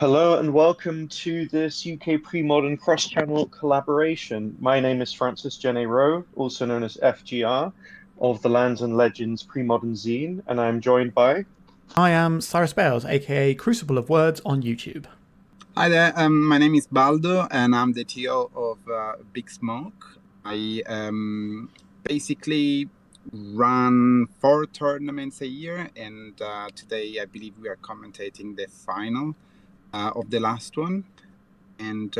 Hello and welcome to this UK Premodern cross-channel collaboration. My name is Francis Jenne Rowe, also known as FGR, of the Lands and Legends Premodern zine, and I'm joined by... I am Cyrus, aka Crucible of Words on YouTube. Hi there, my name is Baldo and I'm the TO of Big Smoke. I basically run 4 tournaments a year, and today I believe we are commentating the final of the last one. And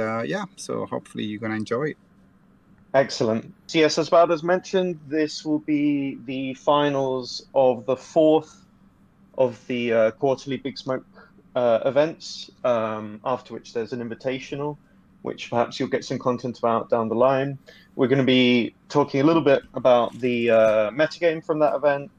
so hopefully you're going to enjoy it. Excellent. So yes, as Baldo's mentioned, this will be the finals of the fourth of the quarterly Big Smoke events, after which there's an invitational, which perhaps you'll get some content about down the line. We're going to be talking a little bit about the metagame from that event,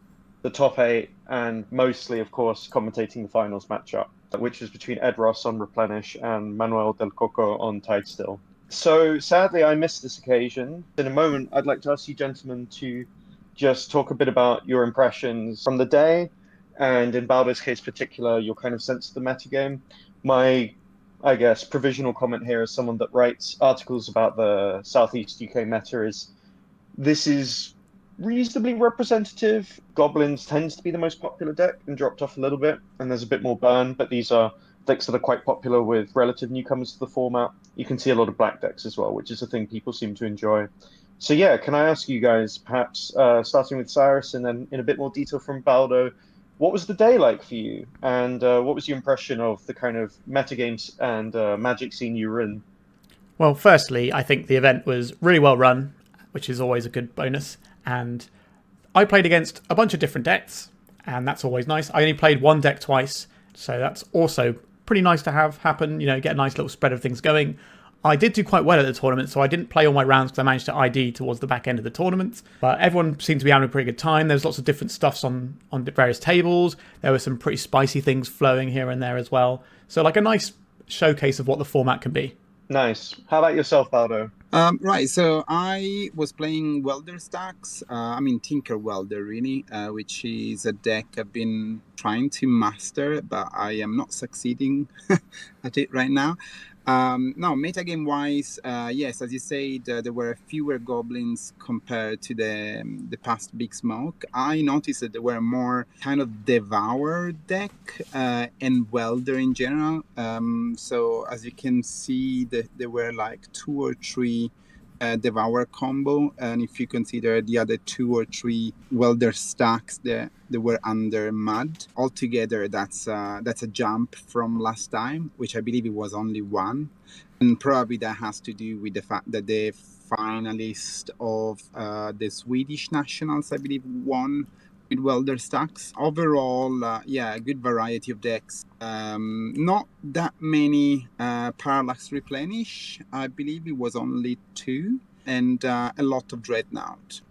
the top 8, and mostly, of course, commentating the finals matchup, which was between Ed Ross on Replenish and Manuel del Coco on Tidestill. So sadly, I missed this occasion. In a moment, I'd like to ask you gentlemen to just talk a bit about your impressions from the day, and in Baldo's case particular, your kind of sense of the metagame. My, I guess, provisional comment here as someone that writes articles about the Southeast UK meta is this is reasonably representative. Goblins tends to be the most popular deck and dropped off a little bit, and there's a bit more burn, but these are decks that are quite popular with relative newcomers to the format. You can see a lot of black decks as well, which is a thing people seem to enjoy. So yeah, can I ask you guys, perhaps starting with Cyrus and then in a bit more detail from Baldo, what was the day like for you? And what was your impression of the kind of metagames and Magic scene you were in? Well, firstly, I think the event was really well run, which is always a good bonus. And I played against a bunch of different decks, and that's always nice. I only played one deck twice, so that's also pretty nice to have happen, get a nice little spread of things going. I did do quite well at the tournament, so I didn't play all my rounds because I managed to ID towards the back end of the tournament. But everyone seemed to be having a pretty good time. There's lots of different stuffs on various tables. There were some pretty spicy things flowing here and there as well. So like a nice showcase of what the format can be. Nice. How about yourself, Baldo? Right, so I was playing Welder Stacks, Tinker Welder really, which is a deck I've been trying to master, but I am not succeeding at it right now. No, metagame wise, yes, as you said, there were fewer goblins compared to the past Big Smoke. I noticed that there were more kind of Devour deck and Welder in general. So as you can see, there were like 2 or 3 Devour combo, and if you consider the other 2 or 3 Welder stacks that were under Mud, altogether that's a jump from last time, which I believe it was only 1, and probably that has to do with the fact that the finalist of the Swedish Nationals, I believe, won with Welder stacks. Overall, a good variety of decks. Not that many Parallax Replenish. I believe it was only 2, and a lot of Dreadnought.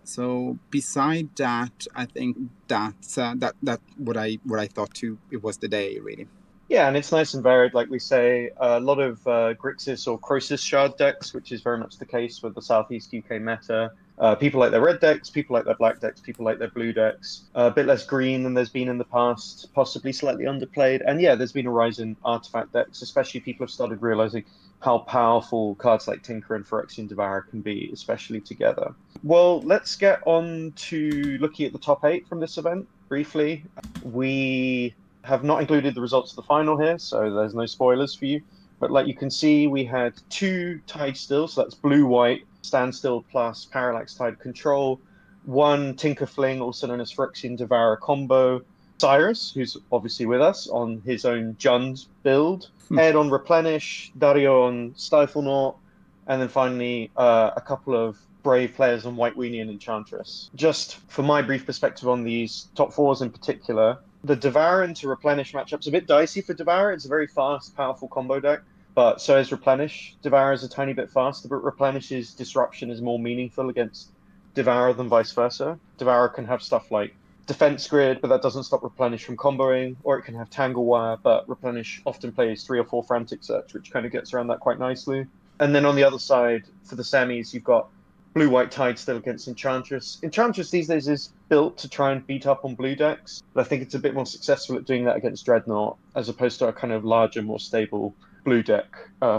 So beside that, I think that's what I thought too. It was the day really. Yeah, and it's nice and varied, like we say. A lot of Grixis or Croesus Shard decks, which is very much the case with the Southeast UK meta. People like their red decks, people like their black decks, people like their blue decks. A bit less green than there's been in the past, possibly slightly underplayed. And yeah, there's been a rise in artifact decks, especially people have started realizing how powerful cards like Tinker and Phyrexian Devourer can be, especially together. Well, let's get on to looking at the top 8 from this event briefly. We have not included the results of the final here, so there's no spoilers for you. But like you can see, we had 2 Tidestill, so that's blue-white, standstill plus Parallax Tide control, 1 Tinker Fling, also known as Phyrexian Devourer combo, Cyrus, who's obviously with us on his own Jund build, Ed on Replenish, Dario on Stiflenaut, and then finally a couple of brave players on White Weenie and Enchantress. Just for my brief perspective on these top 4s in particular, the Devourer into Replenish matchup's a bit dicey for Devourer. It's a very fast, powerful combo deck, but so is Replenish. Devourer is a tiny bit faster, but Replenish's disruption is more meaningful against Devourer than vice versa. Devourer can have stuff like Defense Grid, but that doesn't stop Replenish from comboing, or it can have Tangle Wire, but Replenish often plays 3 or 4 Frantic Search, which kind of gets around that quite nicely. And then on the other side, for the semis, you've got blue-white Tide still against Enchantress. Enchantress these days is built to try and beat up on blue decks, but I think it's a bit more successful at doing that against Dreadnought, as opposed to a kind of larger, more stable blue deck,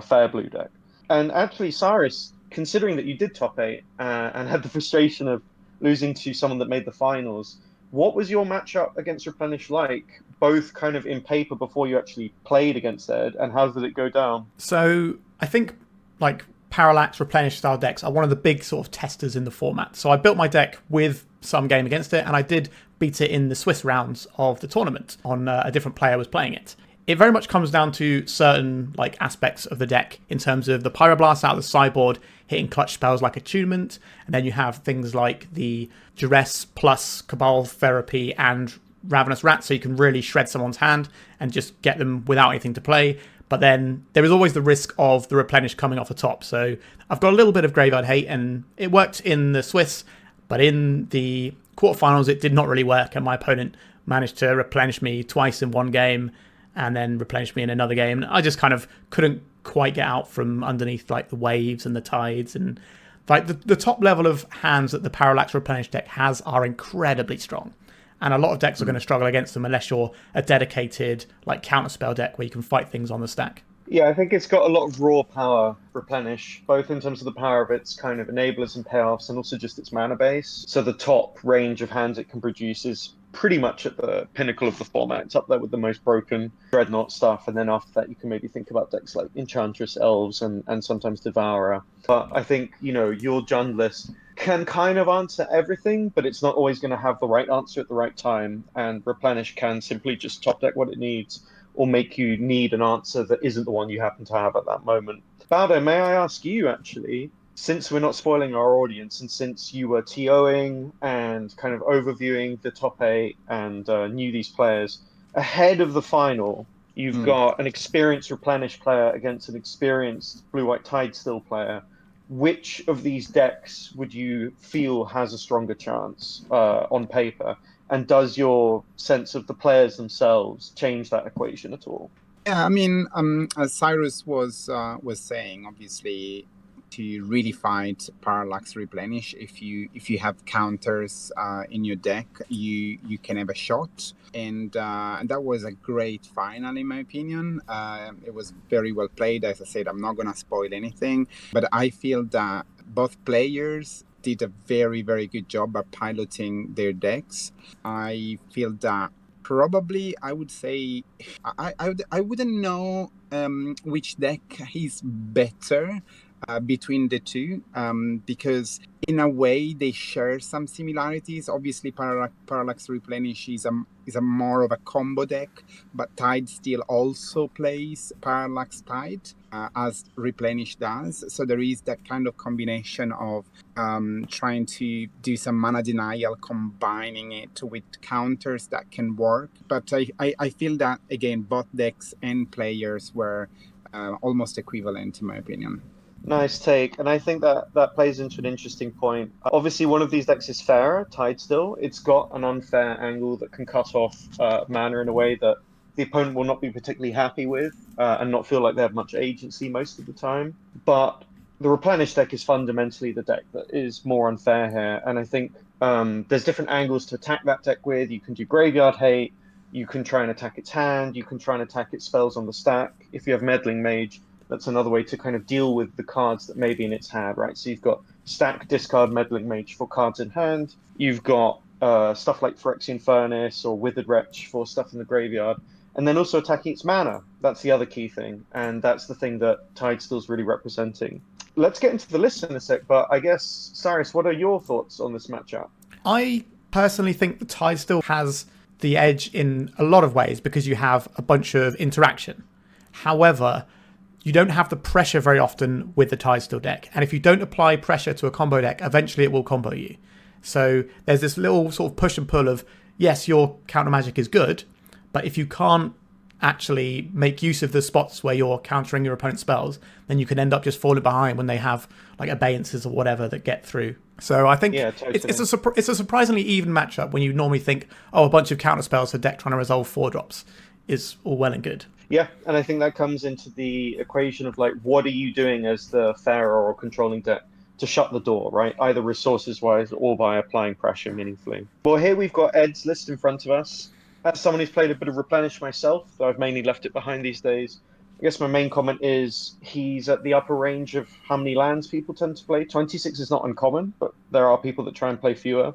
fair blue deck. And actually, Cyrus, considering that you did top eight and had the frustration of losing to someone that made the finals, what was your matchup against Replenish like, both kind of in paper before you actually played against Ed, and how did it go down? So I think like Parallax Replenish style decks are one of the big sort of testers in the format. So I built my deck with some game against it, and I did beat it in the Swiss rounds of the tournament on a different player was playing it. It very much comes down to certain like aspects of the deck in terms of the Pyroblast out of the sideboard hitting clutch spells like Attunement, and then you have things like the Duress plus Cabal Therapy and Ravenous Rat, so you can really shred someone's hand and just get them without anything to play. But then there is always the risk of the Replenish coming off the top. So I've got a little bit of Graveyard Hate, and it worked in the Swiss, but in the quarterfinals it did not really work, and my opponent managed to replenish me twice in one game and then replenish me in another game. I just kind of couldn't quite get out from underneath like the waves and the tides, and like the top level of hands that the Parallax Replenish deck has are incredibly strong. And a lot of decks are going to struggle against them unless you're a dedicated like counterspell deck where you can fight things on the stack. Yeah, I think it's got a lot of raw power, Replenish, both in terms of the power of its kind of enablers and payoffs and also just its mana base. So the top range of hands it can produce is pretty much at the pinnacle of the format. It's up there with the most broken Dreadnought stuff. And then after that, you can maybe think about decks like Enchantress, Elves, and sometimes Devourer. But I think, your Jund list can kind of answer everything, but it's not always going to have the right answer at the right time. And Replenish can simply just top deck what it needs, or make you need an answer that isn't the one you happen to have at that moment. Baldo, may I ask you, actually, since we're not spoiling our audience, and since you were TOing and kind of overviewing the top eight and knew these players, ahead of the final, you've got an experienced Replenish player against an experienced Blue-White Tide Still player. Which of these decks would you feel has a stronger chance on paper? And does your sense of the players themselves change that equation at all? Yeah, I mean, as Cyrus was saying, obviously, to really fight Parallax Replenish, if you have counters in your deck, you can have a shot, and that was a great final in my opinion. It was very well played. As I said, I'm not gonna spoil anything, but I feel that both players did a very, very good job at piloting their decks. I feel that probably I would say I wouldn't know which deck is better between the two, because in a way they share some similarities. Obviously, Parallax Replenish is a more of a combo deck, but Tide still also plays Parallax Tide as Replenish does. So there is that kind of combination of trying to do some mana denial, combining it with counters that can work. But I feel that, again, both decks and players were almost equivalent, in my opinion. Nice take, and I think that plays into an interesting point. Obviously, one of these decks is fairer, Tide Still. It's got an unfair angle that can cut off mana in a way that the opponent will not be particularly happy with and not feel like they have much agency most of the time. But the Replenish deck is fundamentally the deck that is more unfair here, and I think there's different angles to attack that deck with. You can do Graveyard Hate, you can try and attack its hand, you can try and attack its spells on the stack. If you have Meddling Mage, that's another way to kind of deal with the cards that may be in its hand, right? So you've got stack, discard, Meddling Mage for cards in hand. You've got stuff like Phyrexian Furnace or Withered Wretch for stuff in the graveyard. And then also attacking its mana. That's the other key thing. And that's the thing that Tide Still's really representing. Let's get into the list in a sec, but I guess, Cyrus, what are your thoughts on this matchup? I personally think the Tide Still has the edge in a lot of ways because you have a bunch of interaction. However, you don't have the pressure very often with the Tide Still deck. And if you don't apply pressure to a combo deck, eventually it will combo you. So there's this little sort of push and pull of, yes, your counter magic is good, but if you can't actually make use of the spots where you're countering your opponent's spells, then you can end up just falling behind when they have like abeyances or whatever that get through. So I think it's a surprisingly even matchup when you normally think, oh, a bunch of counter spells for deck trying to resolve 4-drops is all well and good. Yeah, and I think that comes into the equation of like, what are you doing as the fairer or controlling deck? to shut the door, right? Either resources-wise or by applying pressure meaningfully. Well, here we've got Ed's list in front of us. As someone who's played a bit of Replenish myself, though I've mainly left it behind these days, I guess my main comment is he's at the upper range of how many lands people tend to play. 26 is not uncommon, but there are people that try and play fewer.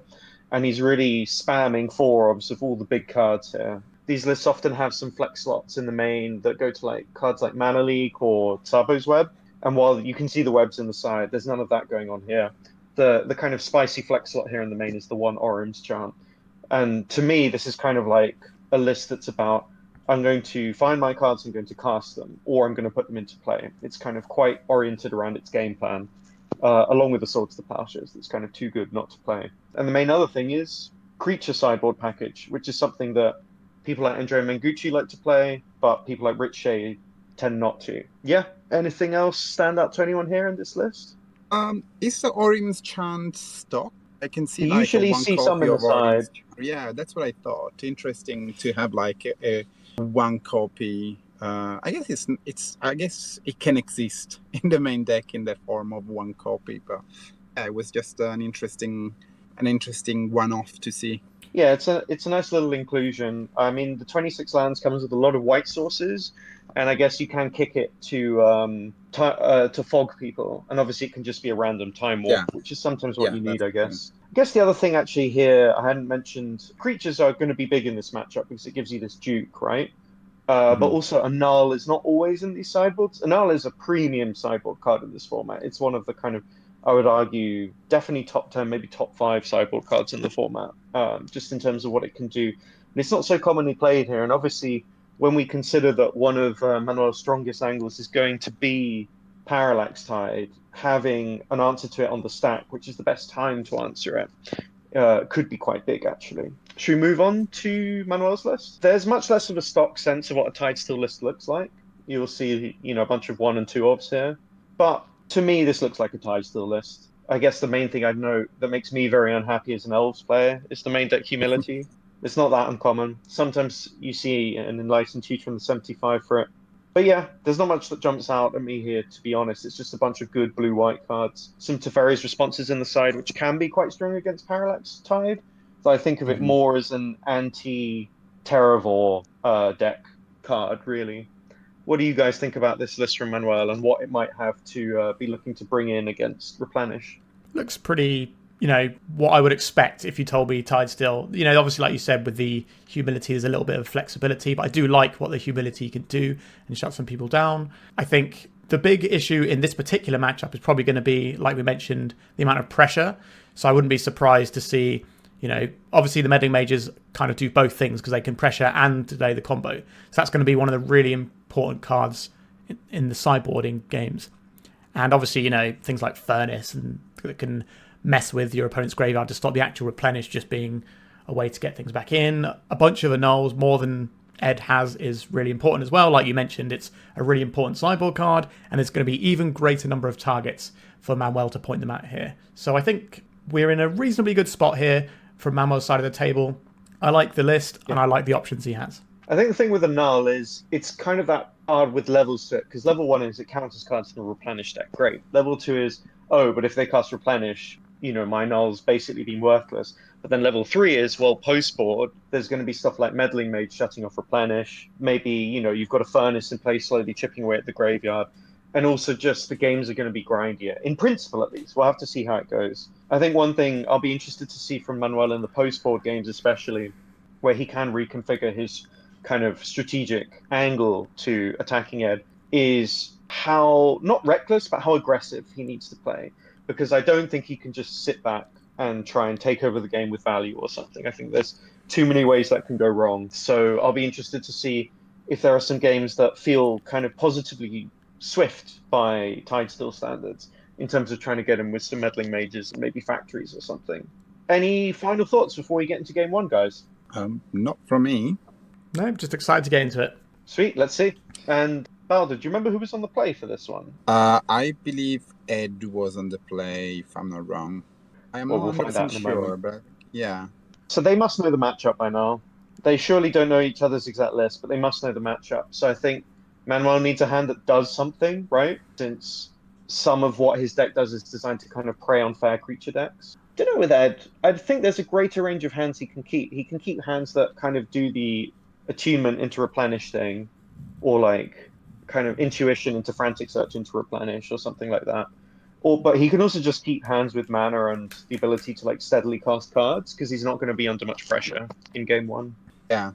And he's really spamming four orbs of all the big cards here. These lists often have some flex slots in the main that go to like cards like Mana Leak or Sabo's Web. And while you can see the webs in the side, there's none of that going on here. The kind of spicy flex slot here in the main is the one Orim's chant. And to me, this is kind of like a list that's about I'm going to find my cards, I'm going to cast them, or I'm going to put them into play. It's kind of quite oriented around its game plan, along with the Swords to Plowshares. That's kind of too good not to play. And the main other thing is creature sideboard package, which is something that people like Andrea Mengucci like to play, but people like Rich Shea tend not to. Yeah. Anything else stand out to anyone here in this list? Is the Orim's chant stock? I can see You like usually one see copy some in the of Orim's side. chant. Yeah, that's what I thought. Interesting to have like a one copy. I guess it can exist in the main deck in the form of one copy, but it was just an interesting one-off to see. Yeah, it's a nice little inclusion. I mean, the 26 lands comes with a lot of white sources, and I guess you can kick it to fog people, and obviously it can just be a random time warp, Yeah. which is sometimes what you need, that's I guess. I guess the other thing actually here I hadn't mentioned, creatures are going to be big in this matchup because it gives you this duke, right? But also a null is not always in these sideboards. A null is a premium sideboard card in this format. It's one of the kind of, I would argue, definitely top 10, maybe top 5 sideboard cards in the format, just in terms of what it can do. And it's not so commonly played here. And obviously, when we consider that one of Manuel's strongest angles is going to be Parallax Tide, having an answer to it on the stack, which is the best time to answer it, could be quite big, actually. Should we move on to Manuel's list? There's much less of a stock sense of what a Tidestill list looks like. You'll see, a bunch of 1 and 2 orbs here. But to me, this looks like a Tidestill list. I guess the main thing I'd note that makes me very unhappy as an Elves player is the main deck Humility. It's not that uncommon. Sometimes you see an Enlightened Tutor from the 75 for it. But yeah, there's not much that jumps out at me here, to be honest. It's just a bunch of good blue-white cards. Some Teferi's responses in the side, which can be quite strong against Parallax Tide. So I think of it more as an anti-Terravor deck card, really. What do you guys think about this list from Manuel and what it might have to be looking to bring in against Replenish? Looks pretty, what I would expect if you told me Tidestill. Obviously, like you said, with the humility, there's a little bit of flexibility, but I do like what the humility can do and shut some people down. I think the big issue in this particular matchup is probably going to be, like we mentioned, the amount of pressure. So I wouldn't be surprised to see, obviously the meddling mages kind of do both things because they can pressure and delay the combo. So that's going to be one of the really important cards in the sideboarding games. And obviously, things like Furnace and that can mess with your opponent's graveyard to stop the actual replenish just being a way to get things back in. A bunch of annuls, more than Ed has, is really important as well. Like you mentioned, it's a really important sideboard card, and there's going to be even greater number of targets for Manuel to point them at here. So I think we're in a reasonably good spot here from Manuel's side of the table. I like the list, and I like the options he has. I think the thing with a null is it's kind of that hard with levels to it, because level 1 is it counters cards in a replenish deck. Great. Level 2 is, but if they cast replenish, my null's basically been worthless. But then level 3 is, post-board, there's going to be stuff like Meddling Mage shutting off replenish. Maybe, you've got a Furnace in place slowly chipping away at the graveyard. And also just the games are going to be grindier. In principle, at least. We'll have to see how it goes. I think one thing I'll be interested to see from Manuel in the post-board games especially, where he can reconfigure his kind of strategic angle to attacking Ed, is how, not reckless, but how aggressive he needs to play. Because I don't think he can just sit back and try and take over the game with value or something. I think there's too many ways that can go wrong. So I'll be interested to see if there are some games that feel kind of positively swift by Tidestill standards in terms of trying to get him with some meddling mages and maybe factories or something. Any final thoughts before we get into game 1, guys? Not from me. No, I'm just excited to get into it. Sweet, let's see. And Balder, do you remember who was on the play for this one? I believe Ed was on the play, if I'm not wrong. I am Well, not we'll find out in a sure, moment. but yeah. So they must know the matchup by now. They surely don't know each other's exact list, but they must know the matchup. So I think Manuel needs a hand that does something, right? Since some of what his deck does is designed to kind of prey on fair creature decks. Don't know with Ed. I think there's a greater range of hands he can keep. He can keep hands that kind of do the attunement into replenish thing, or like kind of intuition into frantic search into replenish, or something like that. But he can also just keep hands with mana and the ability to like steadily cast cards because he's not going to be under much pressure in game one. Yeah.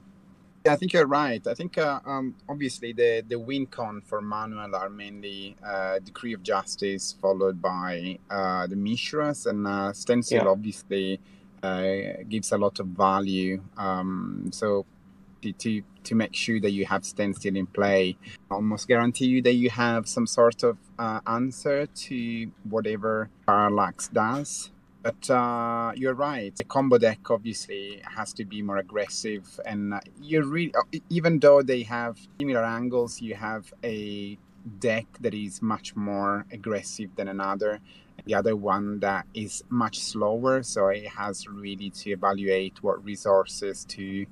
Yeah, I think you're right. I think obviously the win con for Manuel are mainly Decree of Justice followed by the Mishras, and Stencil obviously gives a lot of value. So to make sure that you have Stencil in play, almost guarantee you that you have some sort of answer to whatever Parallax does. But you're right. The combo deck obviously has to be more aggressive, and you really, even though they have similar angles, you have a deck that is much more aggressive than another. The other one that is much slower, so it has really to evaluate what resources to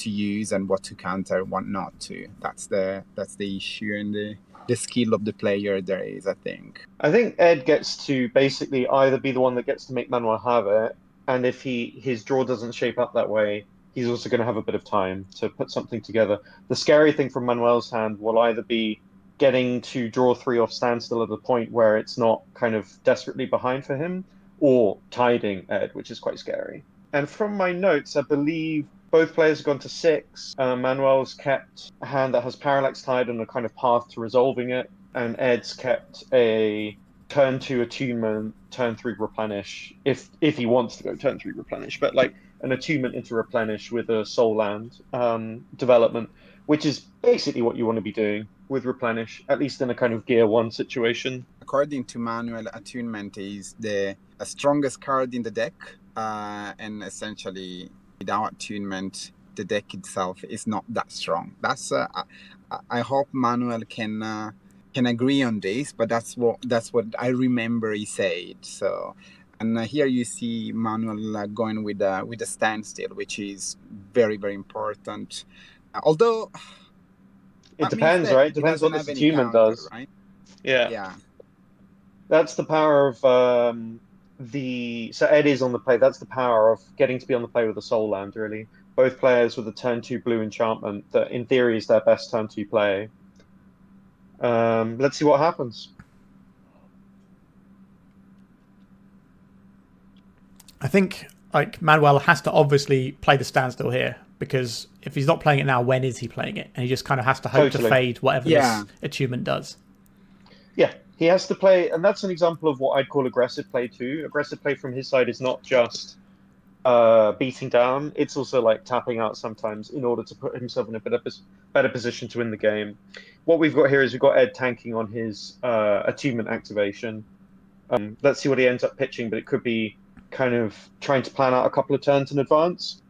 use and what to counter, what not to. That's the issue, and the skill of the player there is, I think. I think Ed gets to basically either be the one that gets to make Manuel have it, and if his draw doesn't shape up that way, he's also going to have a bit of time to put something together. The scary thing from Manuel's hand will either be getting to draw 3 off standstill at a point where it's not kind of desperately behind for him, or tiding Ed, which is quite scary. And from my notes, I believe both players have gone to 6. Manuel's kept a hand that has Parallax Tide and a kind of path to resolving it, and Ed's kept a turn 2 attunement, turn 3 replenish, if he wants to go turn 3 replenish, but like an attunement into replenish with a soul land development, which is basically what you want to be doing with replenish, at least in a kind of gear 1 situation. According to Manuel, attunement is the strongest card in the deck, and essentially without attunement, the deck itself is not that strong. That's I hope Manuel can agree on this, but that's what I remember he said. So, and here you see Manuel going with a standstill, which is very, very important. Although it depends, right? Depends what this attunement does. Right? Yeah. Yeah. That's the power of so Ed is on the play. That's the power of getting to be on the play with a soul land, really. Both players with a turn 2 blue enchantment that in theory is their best turn 2 play. Let's see what happens. I think like Manuel has to obviously play the standstill here, because if he's not playing it now, when is he playing it? And he just kind of has to hope to fade whatever this attunement does. Yeah, he has to play, and that's an example of what I'd call aggressive play too. Aggressive play from his side is not just beating down, it's also like tapping out sometimes in order to put himself in a better position to win the game. What we've got here is we've got Ed tanking on his attunement activation. Let's see what he ends up pitching, but it could be kind of trying to plan out a couple of turns in advance,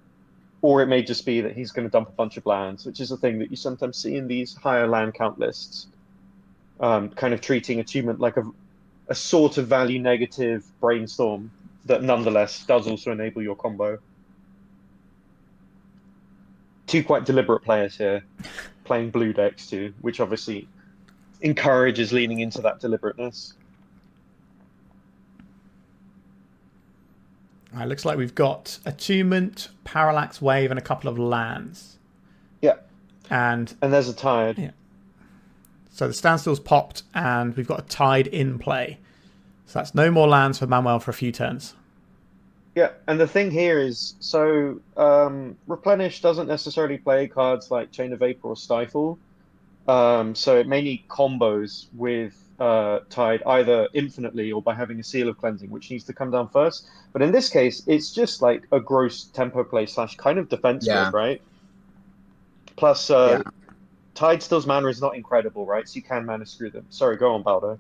or it may just be that he's going to dump a bunch of lands, which is a thing that you sometimes see in these higher land count lists. Kind of treating attunement like a sort of value negative brainstorm that nonetheless does also enable your combo. 2 quite deliberate players here playing blue decks too, which obviously encourages leaning into that deliberateness. It looks like we've got attunement, parallax wave, and a couple of lands. Yeah. And there's a tide. Yeah. So the standstill's popped, and we've got a tide in play. So that's no more lands for Manuel for a few turns. Yeah, and the thing here is, so Replenish doesn't necessarily play cards like Chain of Vapor or Stifle. So it may need combos with Tide, either infinitely or by having a Seal of Cleansing, which needs to come down first. But in this case, it's just like a gross tempo play / kind of defense mode, right? Plus, Tide Still's mana is not incredible, right? So you can mana screw them. Sorry, go on, Baldo.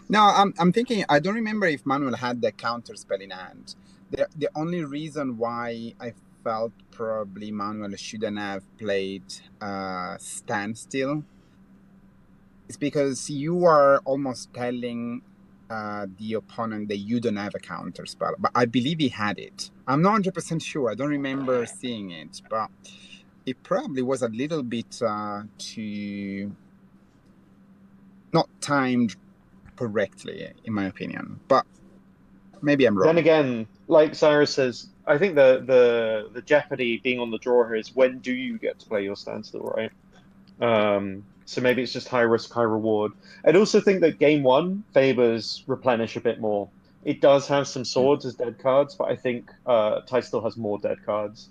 No, I'm thinking, I don't remember if Manuel had the counter spell in hand. The only reason why I felt probably Manuel shouldn't have played Standstill is because you are almost telling the opponent that you don't have a counter spell. But I believe he had it. I'm not 100% sure. I don't remember seeing it. But it probably was a little bit too not timed correctly, in my opinion. But maybe I'm wrong. Then again, like Cyrus says, I think the jeopardy being on the draw here is when do you get to play your standstill, right? So maybe it's just high risk, high reward. I'd also think that game one favors Replenish a bit more. It does have some swords as dead cards, but I think Tide still has more dead cards.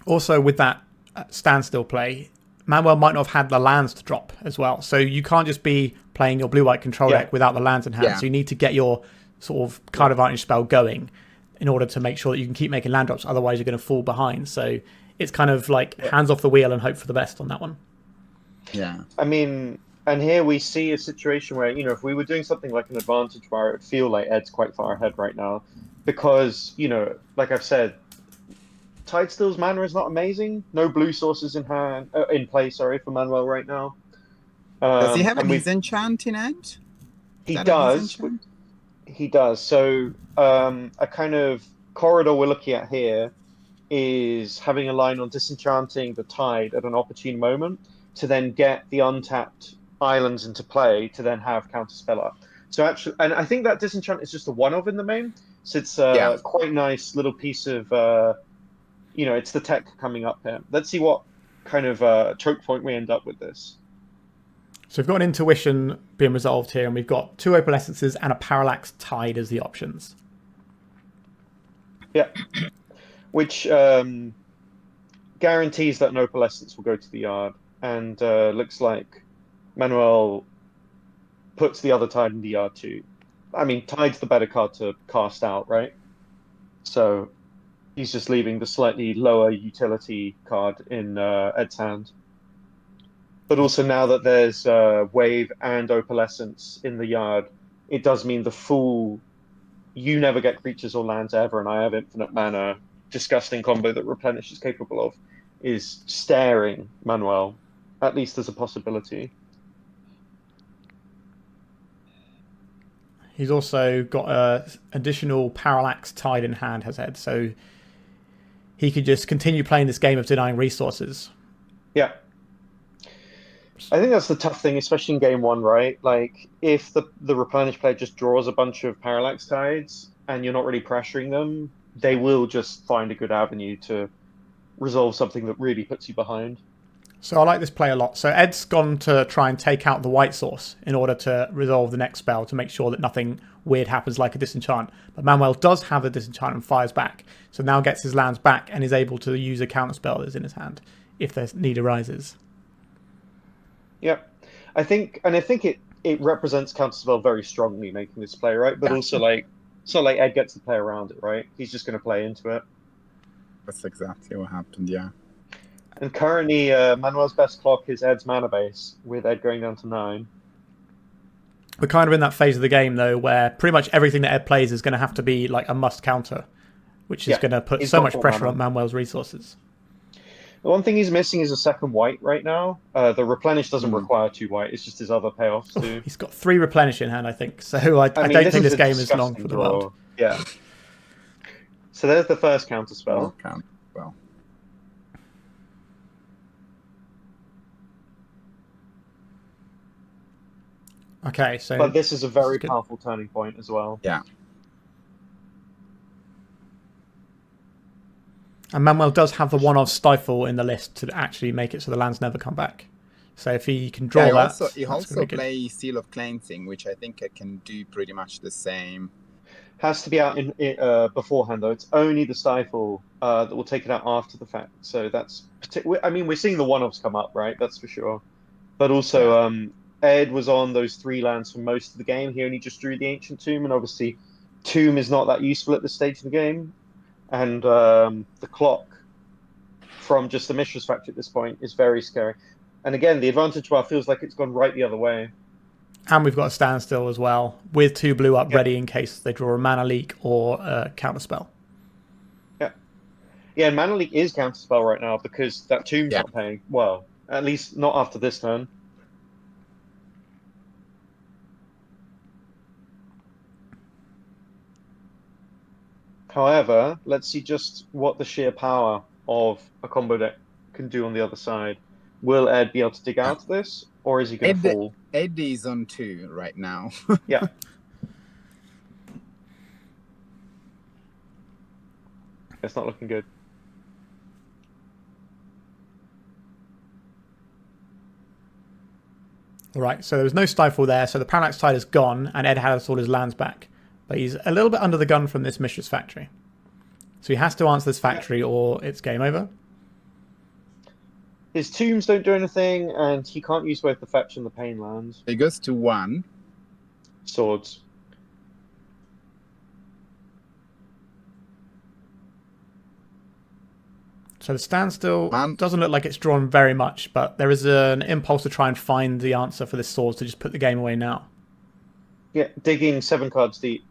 Also, with that standstill play, Manuel might not have had the lands to drop as well. So you can't just be playing your blue-white control deck without the lands in hand. So you need to get your sort of card advantage spell going in order to make sure that you can keep making land drops. Otherwise, you're going to fall behind. So it's kind of like hands off the wheel and hope for the best on that one. Yeah. I mean, and here we see a situation where, you know, if we were doing something like an advantage bar, it would feel like Ed's quite far ahead right now. Because, you know, like I've said, Tidestill's mana is not amazing. No blue sources in play, for Manuel right now. Does he have a disenchant in Ed? He does. He does. So a kind of corridor we're looking at here is having a line on disenchanting the Tide at an opportune moment to then get the untapped islands into play to then have counterspell up. So actually, and I think that disenchant is just a one-of in the main. So it's quite nice little piece of, you know, it's the tech coming up here. Let's see what kind of choke point we end up with this. So we've got an intuition being resolved here, and we've got 2 opalescences and a parallax Tide as the options. Yeah. Which guarantees that an opalescence will go to the yard. And looks like Manuel puts the other Tide in the yard too. I mean, Tide's the better card to cast out, right? So he's just leaving the slightly lower utility card in Ed's hand. But also now that there's Wave and Opalescence in the yard, it does mean the full you never get creatures or lands ever, and I have infinite mana disgusting combo that Replenish is capable of is staring Manuel, at least as a possibility. He's also got a additional Parallax Tide in hand, has Ed, so he could just continue playing this game of denying resources. Yeah. I think that's the tough thing, especially in game one, right? Like, if the Replenish player just draws a bunch of Parallax Tides and you're not really pressuring them, they will just find a good avenue to resolve something that really puts you behind. So I like this play a lot. So Ed's gone to try and take out the white source in order to resolve the next spell to make sure that nothing weird happens like a disenchant. But Manuel does have a disenchant and fires back. So now gets his lands back and is able to use a counterspell that's in his hand if their need arises. Yep. I think it represents counterspell very strongly making this play, right? But also like it's not like Ed gets to play around it, right? He's just going to play into it. That's exactly what happened, yeah. And currently, Manuel's best clock is Ed's mana base, with Ed going down to 9. We're kind of in that phase of the game, though, where pretty much everything that Ed plays is going to have to be like a must counter, which is going to put so much pressure on Manuel's resources. The one thing he's missing is a second white right now. The Replenish doesn't require 2 white, it's just his other payoffs too. He's got 3 Replenish in hand, I think, so I don't think this game is long for the world. Yeah. So there's the first counterspell. Well. Okay, so... But this is a very powerful turning point as well. Yeah. And Manuel does have the one-off Stifle in the list to actually make it so the lands never come back. So if he can draw that... He also plays Seal of Cleansing, which I think I can do pretty much the same. Has to be out in beforehand, though. It's only the Stifle that will take it out after the fact. So that's... I mean, we're seeing the one-offs come up, right? That's for sure. But also... Ed was on those 3 lands for most of the game. He only just drew the Ancient Tomb, and obviously Tomb is not that useful at this stage of the game. And the clock from just the Mishra's Factory at this point is very scary. And again, the advantage bar feels like it's gone right the other way. And we've got a standstill as well, with 2 blue up ready in case they draw a Mana Leak or a Counterspell. Yeah, and Mana Leak is Counterspell right now because that Tomb's not paying well. At least not after this turn. However, let's see just what the sheer power of a combo deck can do on the other side. Will Ed be able to dig out of this, or is he going to fall? Eddie's on 2 right now. Yeah. It's not looking good. All right, so there was no stifle there, so the Parallax Tide is gone, and Ed has all his lands back. But he's a little bit under the gun from this Mistress Factory. So he has to answer this factory or it's game over. His tombs don't do anything, and he can't use both the fetch and the pain lands. It goes to 1. Swords. So the standstill doesn't look like it's drawn very much, but there is an impulse to try and find the answer for this swords to just put the game away now. Yeah, digging 7 cards deep,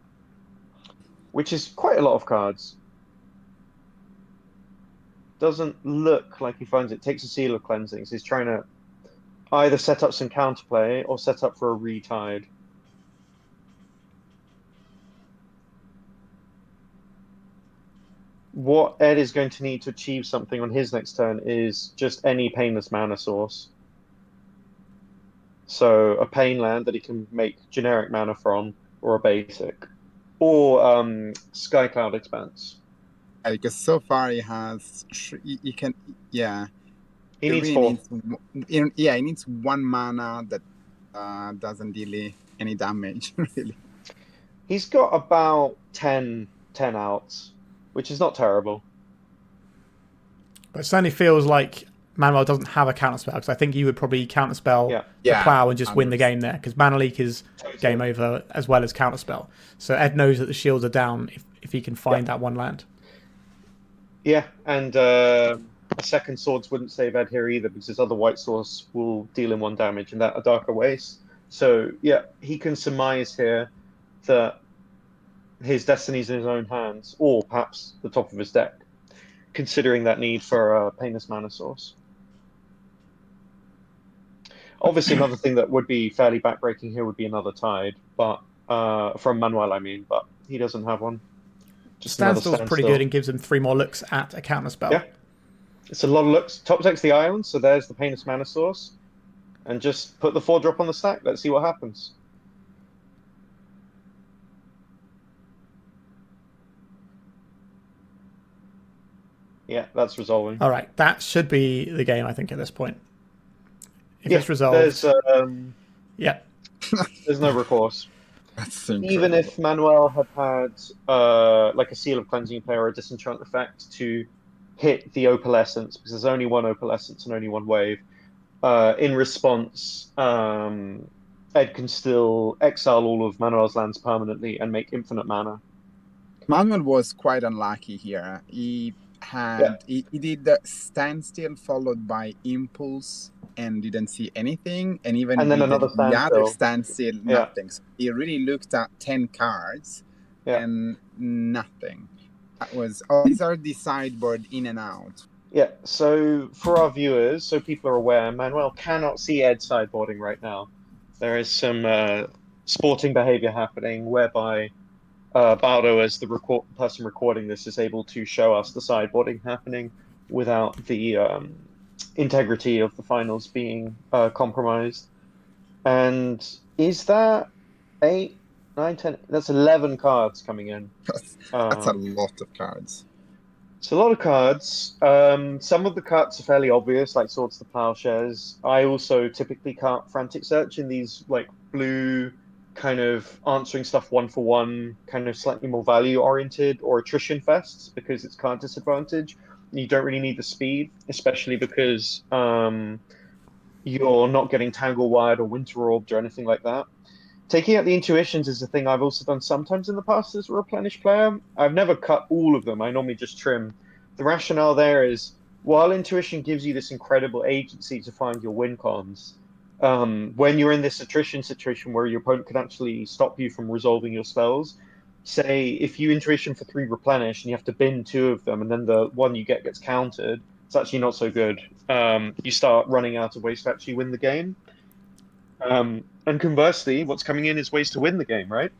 which is quite a lot of cards. Doesn't look like he finds it. Takes a Seal of Cleansings. He's trying to either set up some counterplay or set up for a retide. What Ed is going to need to achieve something on his next turn is just any painless mana source. So a pain land that he can make generic mana from, or a basic, or Skycloud Expanse. Because so far he has, he can, yeah. He needs 4. He needs 1 mana that doesn't deal any damage, really. He's got about 10 outs, which is not terrible. But it certainly feels like Manuel doesn't have a counterspell, because I think you would probably counterspell the plow and just win the game there, because Mana Leak is game over as well as counterspell. So Ed knows that the shields are down if he can find that 1 land. Yeah, and a second swords wouldn't save Ed here either, because his other white source will deal him 1 damage, and that a Darker Waste. So yeah, he can surmise here that his destiny's in his own hands, or perhaps the top of his deck, considering that need for a painless mana source. Obviously, another thing that would be fairly backbreaking here would be another Tide, but from Manuel, I mean, but he doesn't have one. Just Standstill's pretty good and gives him 3 more looks at a counterspell. Yeah, it's a lot of looks. Top deck's the island, so there's the painless mana source, and just put the 4-drop on the stack. Let's see what happens. Yeah, that's resolving. All right, that should be the game, I think, at this point. If it's resolved, there's there's no recourse. Even if Manuel had like a Seal of Cleansing player or a Disenchant effect to hit the Opalescence, because there's only 1 Opalescence and only 1 wave, in response, Ed can still exile all of Manuel's lands permanently and make infinite mana. Manuel was quite unlucky here. He had he did the Standstill followed by Impulse and didn't see anything, and even then another the other Standstill, nothing. So he really looked at 10 cards and nothing. That was these are the sideboard in and out. Yeah, so for our viewers, so people are aware, Manuel cannot see Ed sideboarding right now. There is some sporting behavior happening whereby Baldo, as the person recording this, is able to show us the sideboarding happening without the integrity of the finals being compromised. And is that 8, 9, 10? That's 11 cards coming in. That's a lot of cards. It's a lot of cards. Some of the cuts are fairly obvious, like Swords to Plowshares. I also typically cut Frantic Search in these like blue kind of answering stuff 1-for-1, kind of slightly more value oriented, or Attrition Fests, because it's card disadvantage. You don't really need the speed, especially because you're not getting Tangle Wired or Winter Orbed or anything like that. Taking out the intuitions is a thing I've also done sometimes in the past as a Replenish player. I've never cut all of them. I normally just trim. The rationale there is, while intuition gives you this incredible agency to find your win cons, when you're in this attrition situation where your opponent can actually stop you from resolving your spells, say if you intuition for 3 Replenish and you have to bin 2 of them, and then the one you get gets countered, it's actually not so good. You start running out of ways to actually win the game. And conversely, what's coming in is ways to win the game, right?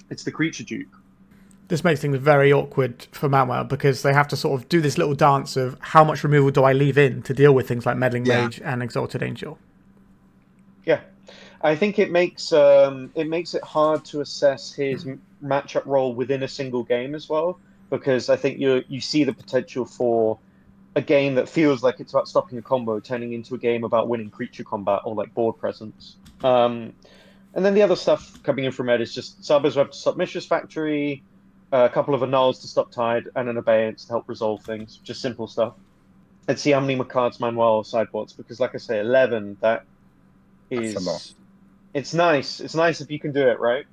It's the Creature Duke. This makes things very awkward for Manuel, because they have to sort of do this little dance of how much removal do I leave in to deal with things like Meddling Mage and Exalted Angel. Yeah. I think it makes it hard to assess his matchup role within a single game as well, because I think you see the potential for a game that feels like it's about stopping a combo turning into a game about winning creature combat or like board presence. And then the other stuff coming in from Ed is just Saba's Web to stop Mishra's Factory, a couple of annuls to stop Tide, and an Abeyance to help resolve things. Just simple stuff. Let's see how many cards Manuel sideboards, because like I say, 11, that That's a lot. is it's nice. It's nice if you can do it, right?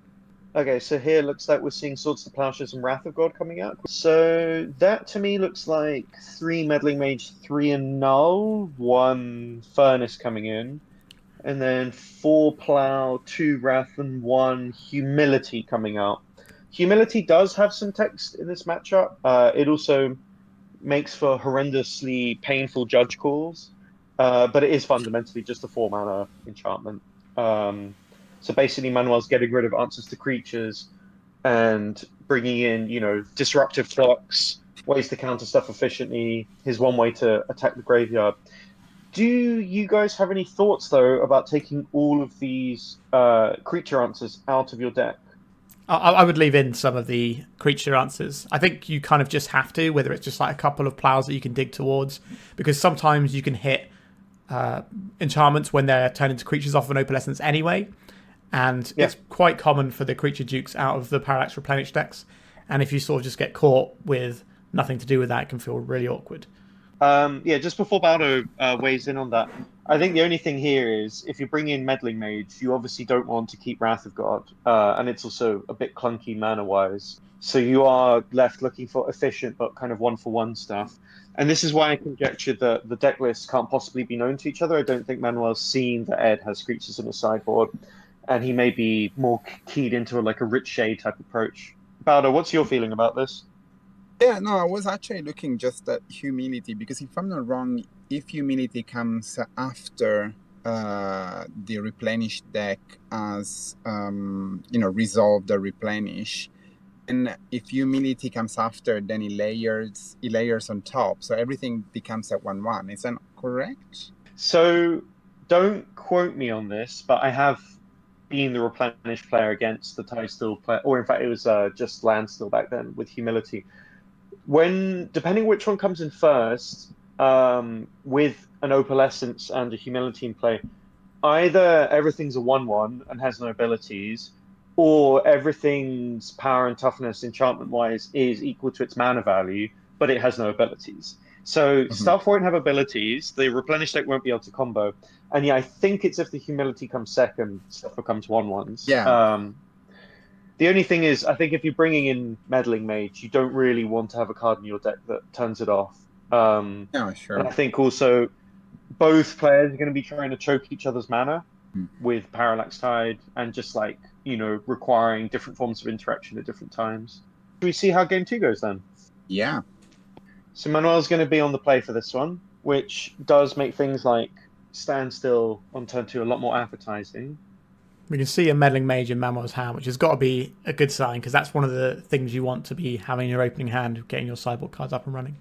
Okay, so here looks like we're seeing Swords to Plowshares and Wrath of God coming out. So that to me looks like 3 Meddling Mage, 3 Annul, 1 Furnace coming in, and then 4 Plow, 2 Wrath, and 1 Humility coming out. Humility does have some text in this matchup. It also makes for horrendously painful judge calls, but it is fundamentally just a 4 mana enchantment. So basically, Manuel's getting rid of answers to creatures and bringing in, disruptive clocks, ways to counter stuff efficiently. His one way to attack the graveyard. Do you guys have any thoughts though about taking all of these creature answers out of your deck? I would leave in some of the creature answers. I think you kind of just have to, whether it's just like a couple of plows that you can dig towards, because sometimes you can hit enchantments when they're turned into creatures off of an opalescence anyway. And it's quite common for the creature dukes out of the Parallax Replenish decks. And if you sort of just get caught with nothing to do with that, it can feel really awkward. Just before Baldo weighs in on that, I think the only thing here is if you bring in Meddling Mage, you obviously don't want to keep Wrath of God, and it's also a bit clunky mana-wise. So you are left looking for efficient but kind of one-for-one stuff. And this is why I conjecture that the deck lists can't possibly be known to each other. I don't think Manuel's seen that Ed has creatures in his sideboard, and he may be more keyed into like a Rich Shade type approach. Baldo, what's your feeling about this? Yeah, no, I was actually looking just at Humility, because if I'm not wrong, if Humility comes after the Replenish deck as, resolve the Replenish, and if Humility comes after, then it layers on top, so everything becomes at 1/1. Is that correct? So don't quote me on this, but I have been the Replenish player against the Tidestill player, or in fact, it was just Landstill back then with Humility. Depending which one comes in first, with an Opalescence and a Humility in play, either everything's a 1/1 and has no abilities, or everything's power and toughness enchantment wise is equal to its mana value, but it has no abilities. So stuff won't have abilities, the Replenish deck won't be able to combo. And yeah, I think it's if the Humility comes second, stuff becomes 1/1s. Yeah. The only thing is, I think if you're bringing in Meddling Mage, you don't really want to have a card in your deck that turns it off. Yeah, sure. And I think also both players are going to be trying to choke each other's mana with Parallax Tide and just like, requiring different forms of interaction at different times. Should we see how game 2 goes then? Yeah. So Manuel's going to be on the play for this one, which does make things like Standstill on turn 2 a lot more appetizing. We can see a Meddling Mage in Manuel's hand, which has got to be a good sign, because that's one of the things you want to be having in your opening hand, getting your sideboard cards up and running.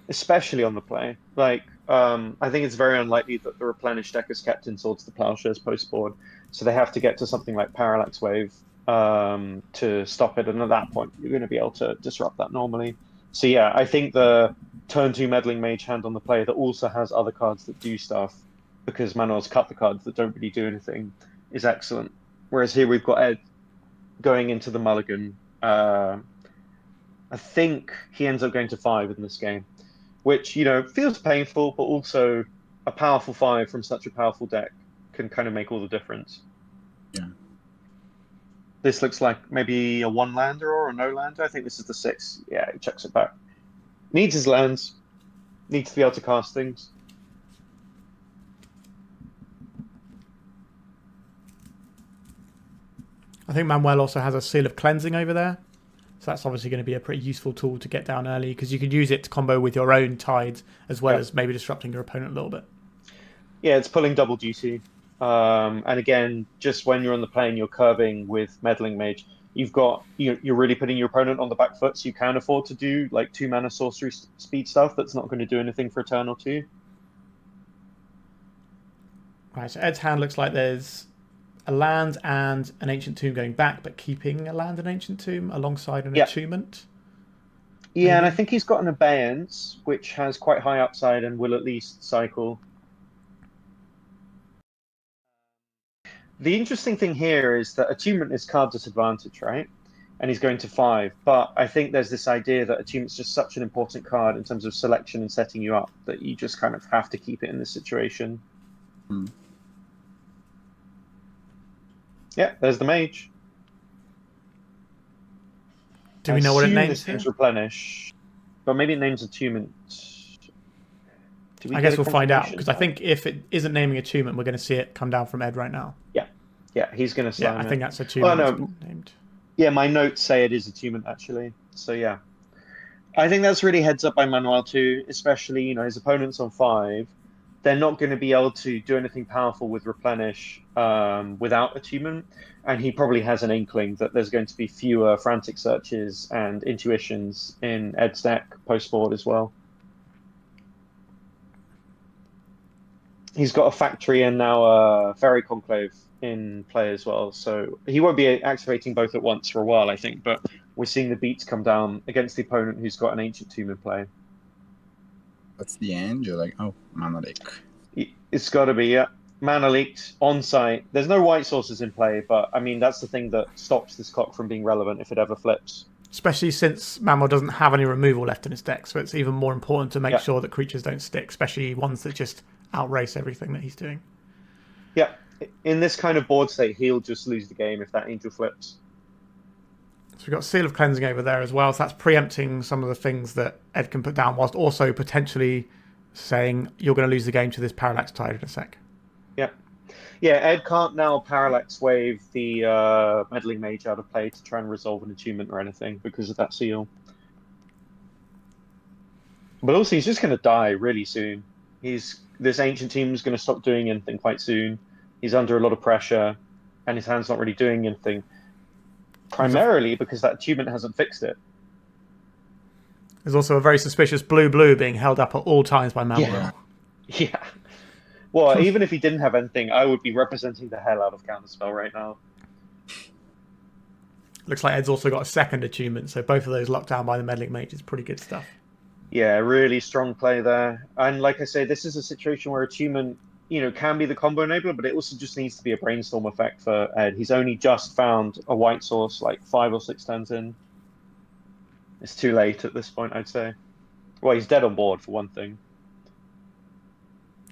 Especially on the play. I think it's very unlikely that the Replenish deck is kept in Swords to Plowshares post-board, so they have to get to something like Parallax Wave to stop it, and at that point, you're going to be able to disrupt that normally. So yeah, I think the turn 2 Meddling Mage hand on the play that also has other cards that do stuff, because Manuel's cut the cards that don't really do anything, is excellent. Whereas here we've got Ed going into the mulligan. I think he ends up going to 5 in this game, which, feels painful, but also a powerful 5 from such a powerful deck can kind of make all the difference. Yeah. This looks like maybe a 1-lander or a no-lander. I think this is the 6. Yeah, he chucks it back. Needs his lands. Needs to be able to cast things. I think Manuel also has a Seal of Cleansing over there. So that's obviously going to be a pretty useful tool to get down early, because you could use it to combo with your own tides as well as maybe disrupting your opponent a little bit. Yeah, it's pulling double duty. And again, just when you're on the plane, you're curving with Meddling Mage. You're really putting your opponent on the back foot, so you can afford to do like 2 mana sorcery speed stuff that's not going to do anything for a turn or two. Right, so Ed's hand looks like there's a land and an Ancient Tomb going back, but keeping a land and Ancient Tomb alongside an attunement. Yeah, and I think he's got an Abeyance, which has quite high upside and will at least cycle. The interesting thing here is that attunement is card disadvantage, right? And he's going to 5. But I think there's this idea that attunement's just such an important card in terms of selection and setting you up that you just kind of have to keep it in this situation. Yeah, there's the mage. Do we know what it names? This name's Replenish, but maybe it names attunement. I guess we'll find out, because I think if it isn't naming attunement, we're going to see it come down from Ed right now. Yeah, he's going to slam I think that's attunement named. Yeah, my notes say it is attunement, actually. So, yeah. I think that's really heads up by Manuel, too, especially, his opponent's on 5. They're not going to be able to do anything powerful with Replenish without attunement, and he probably has an inkling that there's going to be fewer frantic searches and intuitions in Ed's deck post-board as well. He's got a factory and now a Fairy Conclave in play as well, so he won't be activating both at once for a while, I think, but we're seeing the beats come down against the opponent who's got an Ancient Tomb in play. That's the end? You're like, oh, mana leak. It's got to be, yeah. Mana leaked, on site. There's no white sources in play, but I mean, that's the thing that stops this clock from being relevant if it ever flips. Especially since Manuel doesn't have any removal left in his deck, so it's even more important to make sure that creatures don't stick, especially ones that just outrace everything that he's doing. Yeah, in this kind of board state, he'll just lose the game if that angel flips. So we've got Seal of Cleansing over there as well, so that's preempting some of the things that Ed can put down, whilst also potentially saying you're going to lose the game to this Parallax Tide in a sec. Yeah, Ed can't now Parallax wave the Meddling Mage out of play to try and resolve an attunement or anything because of that seal. But also, he's just going to die really soon. This Ancient Team is going to stop doing anything quite soon. He's under a lot of pressure, and his hand's not really doing anything. Primarily because that attunement hasn't fixed it. There's also a very suspicious blue-blue being held up at all times by Manuel. Yeah. Well, even if he didn't have anything, I would be representing the hell out of Counterspell right now. Looks like Ed's also got a second attunement, so both of those locked down by the Meddling Mage is pretty good stuff. Yeah, really strong play there. And like I say, this is a situation where attunement, can be the combo enabler, but it also just needs to be a brainstorm effect for Ed. He's only just found a white source like 5 or 6 turns in. It's too late at this point, I'd say. Well, he's dead on board, for one thing.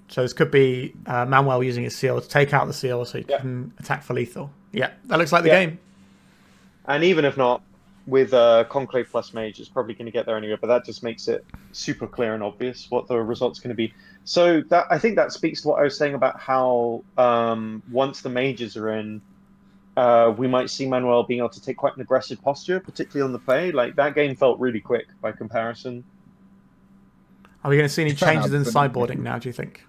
So this could be Manuel using his seal to take out the seal so he can attack for lethal. Yeah, that looks like the game. And even if not, with Conclave plus Mage, it's probably going to get there anyway, but that just makes it super clear and obvious what the result's going to be. So I think that speaks to what I was saying about how once the Mages are in, we might see Manuel being able to take quite an aggressive posture, particularly on the play. Like, that game felt really quick by comparison. Are we going to see any changes in sideboarding now, do you think?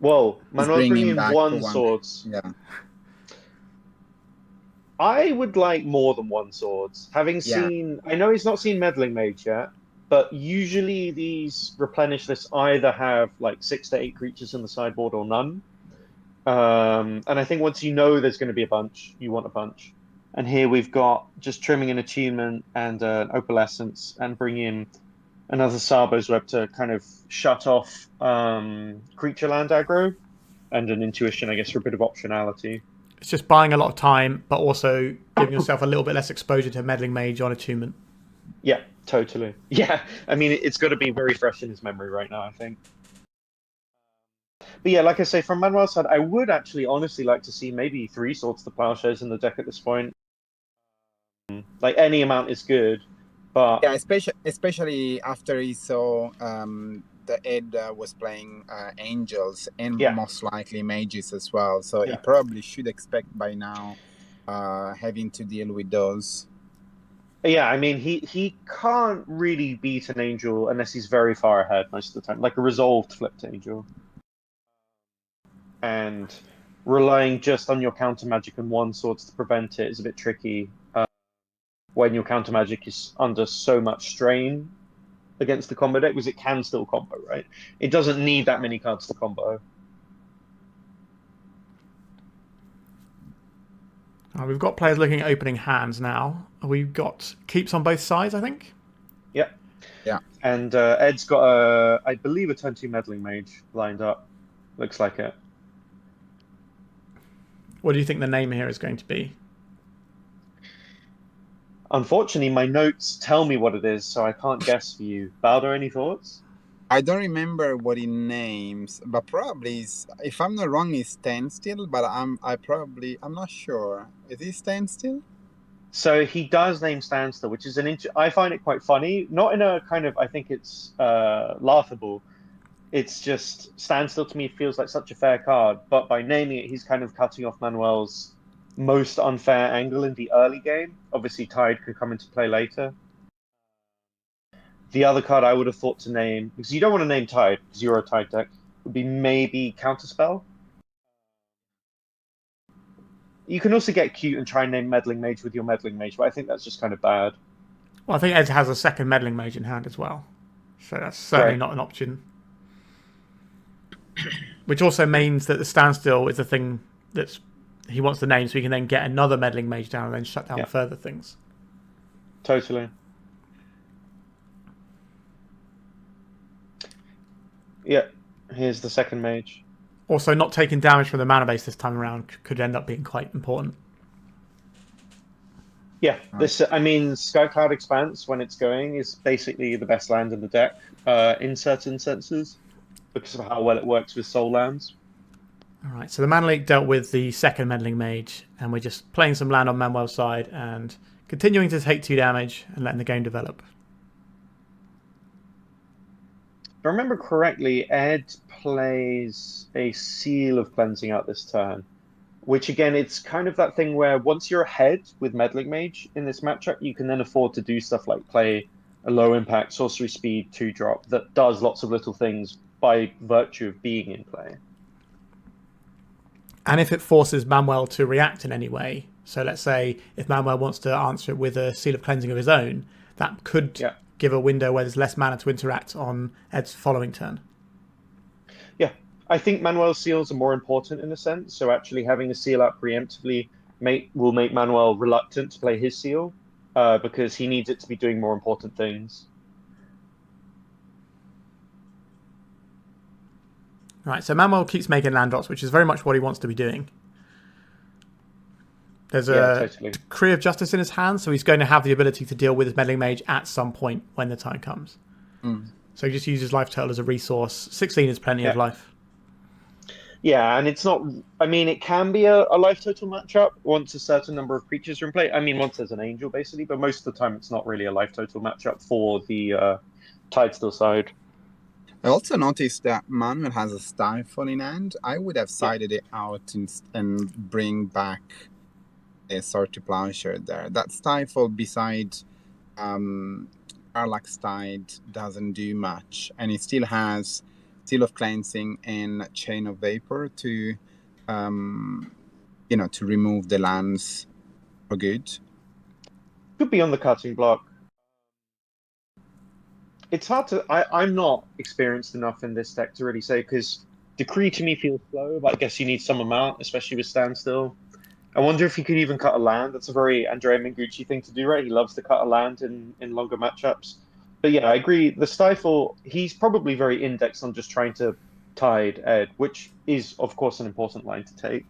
Well, Manuel's bringing in one swords. Yeah. I would like more than one swords. Having seen... I know he's not seen Meddling Mage yet, but usually these Replenish lists either have like 6 to 8 creatures in the sideboard or none. And I think once you know there's going to be a bunch, you want a bunch. And here we've got just trimming an attunement and an opalescence and bringing in another Sabo's Web to kind of shut off creature land aggro and an intuition, I guess, for a bit of optionality. It's just buying a lot of time, but also giving yourself a little bit less exposure to Meddling Mage on attunement. Yeah, totally. Yeah, I mean, it's got to be very fresh in his memory right now, I think. But yeah, like I say, from Manuel's side, I would actually honestly like to see maybe 3 Swords to Plowshares in the deck at this point. Like, any amount is good, but... Yeah, especially after he saw that Ed was playing Angels and most likely Mages as well. So he probably should expect by now having to deal with those. Yeah, I mean, he can't really beat an Angel unless he's very far ahead most of the time. Like a resolved flipped Angel. And relying just on your counter magic and 1 Swords to prevent it is a bit tricky when your counter magic is under so much strain against the combo deck, because it can still combo, right? It doesn't need that many cards to combo. We've got players looking at opening hands now. We've got keeps on both sides, I think. Yep. Yeah. And Ed's got I believe a turn 2 meddling mage lined up. Looks like it. What do you think the name here is going to be? Unfortunately, my notes tell me what it is, so I can't guess for you. Baldo, any thoughts? I don't remember what he names, but probably is, if I'm not wrong, is standstill. But I'm not sure. Is he standstill? So he does name Standstill, which is I find it quite funny. Not in a kind of, I think it's laughable. It's just Standstill to me feels like such a fair card, but by naming it, he's kind of cutting off Manuel's most unfair angle in the early game. Obviously, Tide could come into play later. The other card I would have thought to name, because you don't want to name Tide, because you're a Tide deck, would be maybe Counterspell. You can also get cute and try and name Meddling Mage with your Meddling Mage, but I think that's just kind of bad. Well, I think Ed has a second meddling mage in hand as well, so that's certainly not an option. Which also means that the standstill is the thing that's he wants to name, so he can then get another meddling mage down and then shut down further things. Totally. Yeah, here's the second mage. Also, not taking damage from the mana base this time around could end up being quite important. Yeah, I mean, Skycloud Expanse, when it's going, is basically the best land in the deck, in certain senses, because of how well it works with soul lands. Alright, so the Mana Leak dealt with the second meddling mage, and we're just playing some land on Manuel's side and continuing to take 2 damage and letting the game develop. If I remember correctly, Ed plays a Seal of Cleansing out this turn, which again, it's kind of that thing where once you're ahead with Meddling Mage in this matchup, you can then afford to do stuff like play a low impact sorcery speed 2-drop that does lots of little things by virtue of being in play. And if it forces Manuel to react in any way, so let's say if Manuel wants to answer it with a Seal of Cleansing of his own, that could give a window where there's less mana to interact on Ed's following turn. Yeah, I think Manuel's seals are more important in a sense, so actually having a seal out preemptively will make Manuel reluctant to play his seal, because he needs it to be doing more important things. Right, so Manuel keeps making land drops, which is very much what he wants to be doing. There's a Decree of Justice in his hand, so he's going to have the ability to deal with his Meddling Mage at some point when the time comes. So he just uses Life Total as a resource. 16 is plenty of life. Yeah, and it's not... I mean, it can be a Life Total matchup once a certain number of creatures are in play. I mean, once there's an Angel, basically, but most of the time it's not really a Life Total matchup for the Tidestill side. I also noticed that Manuel has a Stifle in hand. I would have sided it out and bring back a Sword to Plowshare there. That Stifle beside Parallax Tide doesn't do much, and it still has Seal of Cleansing and Chain of Vapor to to remove the lands for good. Could be on the cutting block. It's hard to... I'm not experienced enough in this deck to really say, because Decree to me feels slow, but I guess you need some amount, especially with Standstill. I wonder if he could even cut a land. That's a very Andrea Mengucci thing to do, right? He loves to cut a land in longer matchups. But yeah, I agree. The Stifle, he's probably very indexed on just trying to Tide Ed, which is, of course, an important line to take.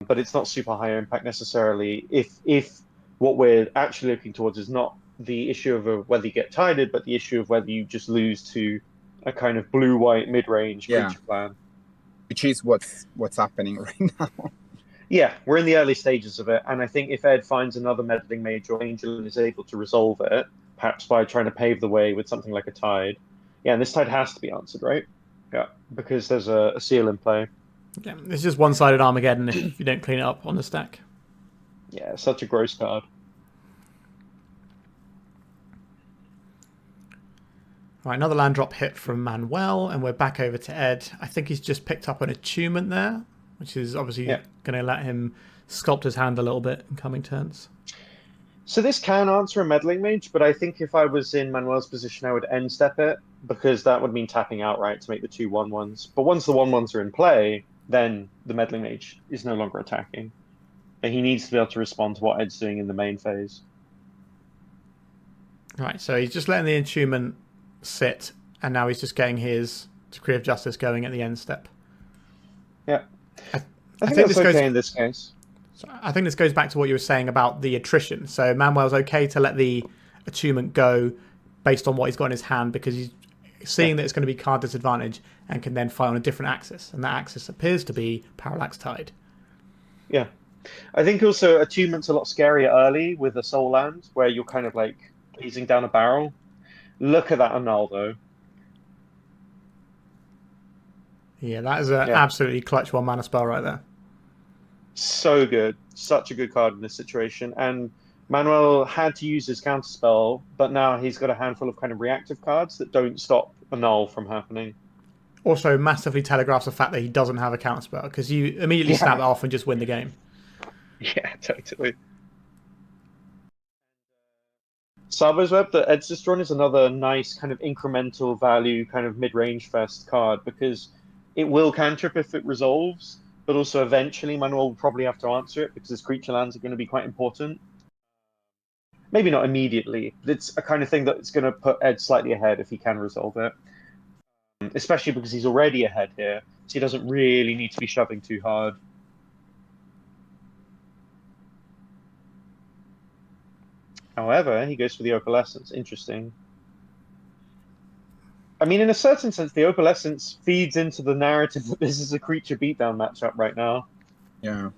But it's not super high impact necessarily if what we're actually looking towards is not the issue of whether you get tided, but the issue of whether you just lose to a kind of blue-white mid-range creature plan. Which is what's happening right now. Yeah, we're in the early stages of it, and I think if Ed finds another Meddling Mage or Angel and is able to resolve it, perhaps by trying to pave the way with something like a Tide. Yeah, and this Tide has to be answered, right? Yeah, because there's a seal in play. Yeah, it's just one-sided Armageddon if you don't clean it up on the stack. Yeah, such a gross card. Right, another land drop hit from Manuel, and we're back over to Ed. I think he's just picked up an attunement there, which is obviously going to let him sculpt his hand a little bit in coming turns. So this can answer a Meddling Mage, but I think if I was in Manuel's position, I would end step it, because that would mean tapping outright to make the 2/1/1s. But once the 1/1s are in play, then the meddling mage is no longer attacking. And he needs to be able to respond to what Ed's doing in the main phase. Right, so he's just letting the attunement sit, and now he's just getting his Decree of Justice going at the end step. Yeah. I I think think that's okay in this case. I think this goes back to what you were saying about the attrition. So Manuel's okay to let the attunement go based on what he's got in his hand because he's seeing that it's going to be card disadvantage and can then fight on a different axis. And that axis appears to be Parallax Tide. Yeah. I think also attunement's a lot scarier early with a soul land where you're kind of like gazing down a barrel. Look at that annul though. Yeah, that is an absolutely clutch 1-mana spell right there. So good. Such a good card in this situation. And Manuel had to use his counterspell, but now he's got a handful of kind of reactive cards that don't stop annul from happening. Also massively telegraphs the fact that he doesn't have a counterspell because you immediately snap that off and just win the game. Yeah, totally. Salvo's Web that Ed's just drawn is another nice kind of incremental value kind of mid-range fest card because it will cantrip if it resolves, but also eventually Manuel will probably have to answer it because his creature lands are going to be quite important. Maybe not immediately, but it's a kind of thing that's going to put Ed slightly ahead if he can resolve it. Especially because he's already ahead here, so he doesn't really need to be shoving too hard. However, he goes for the Opalescence. Interesting. I mean, in a certain sense, the Opalescence feeds into the narrative that this is a creature beatdown matchup right now. Yeah.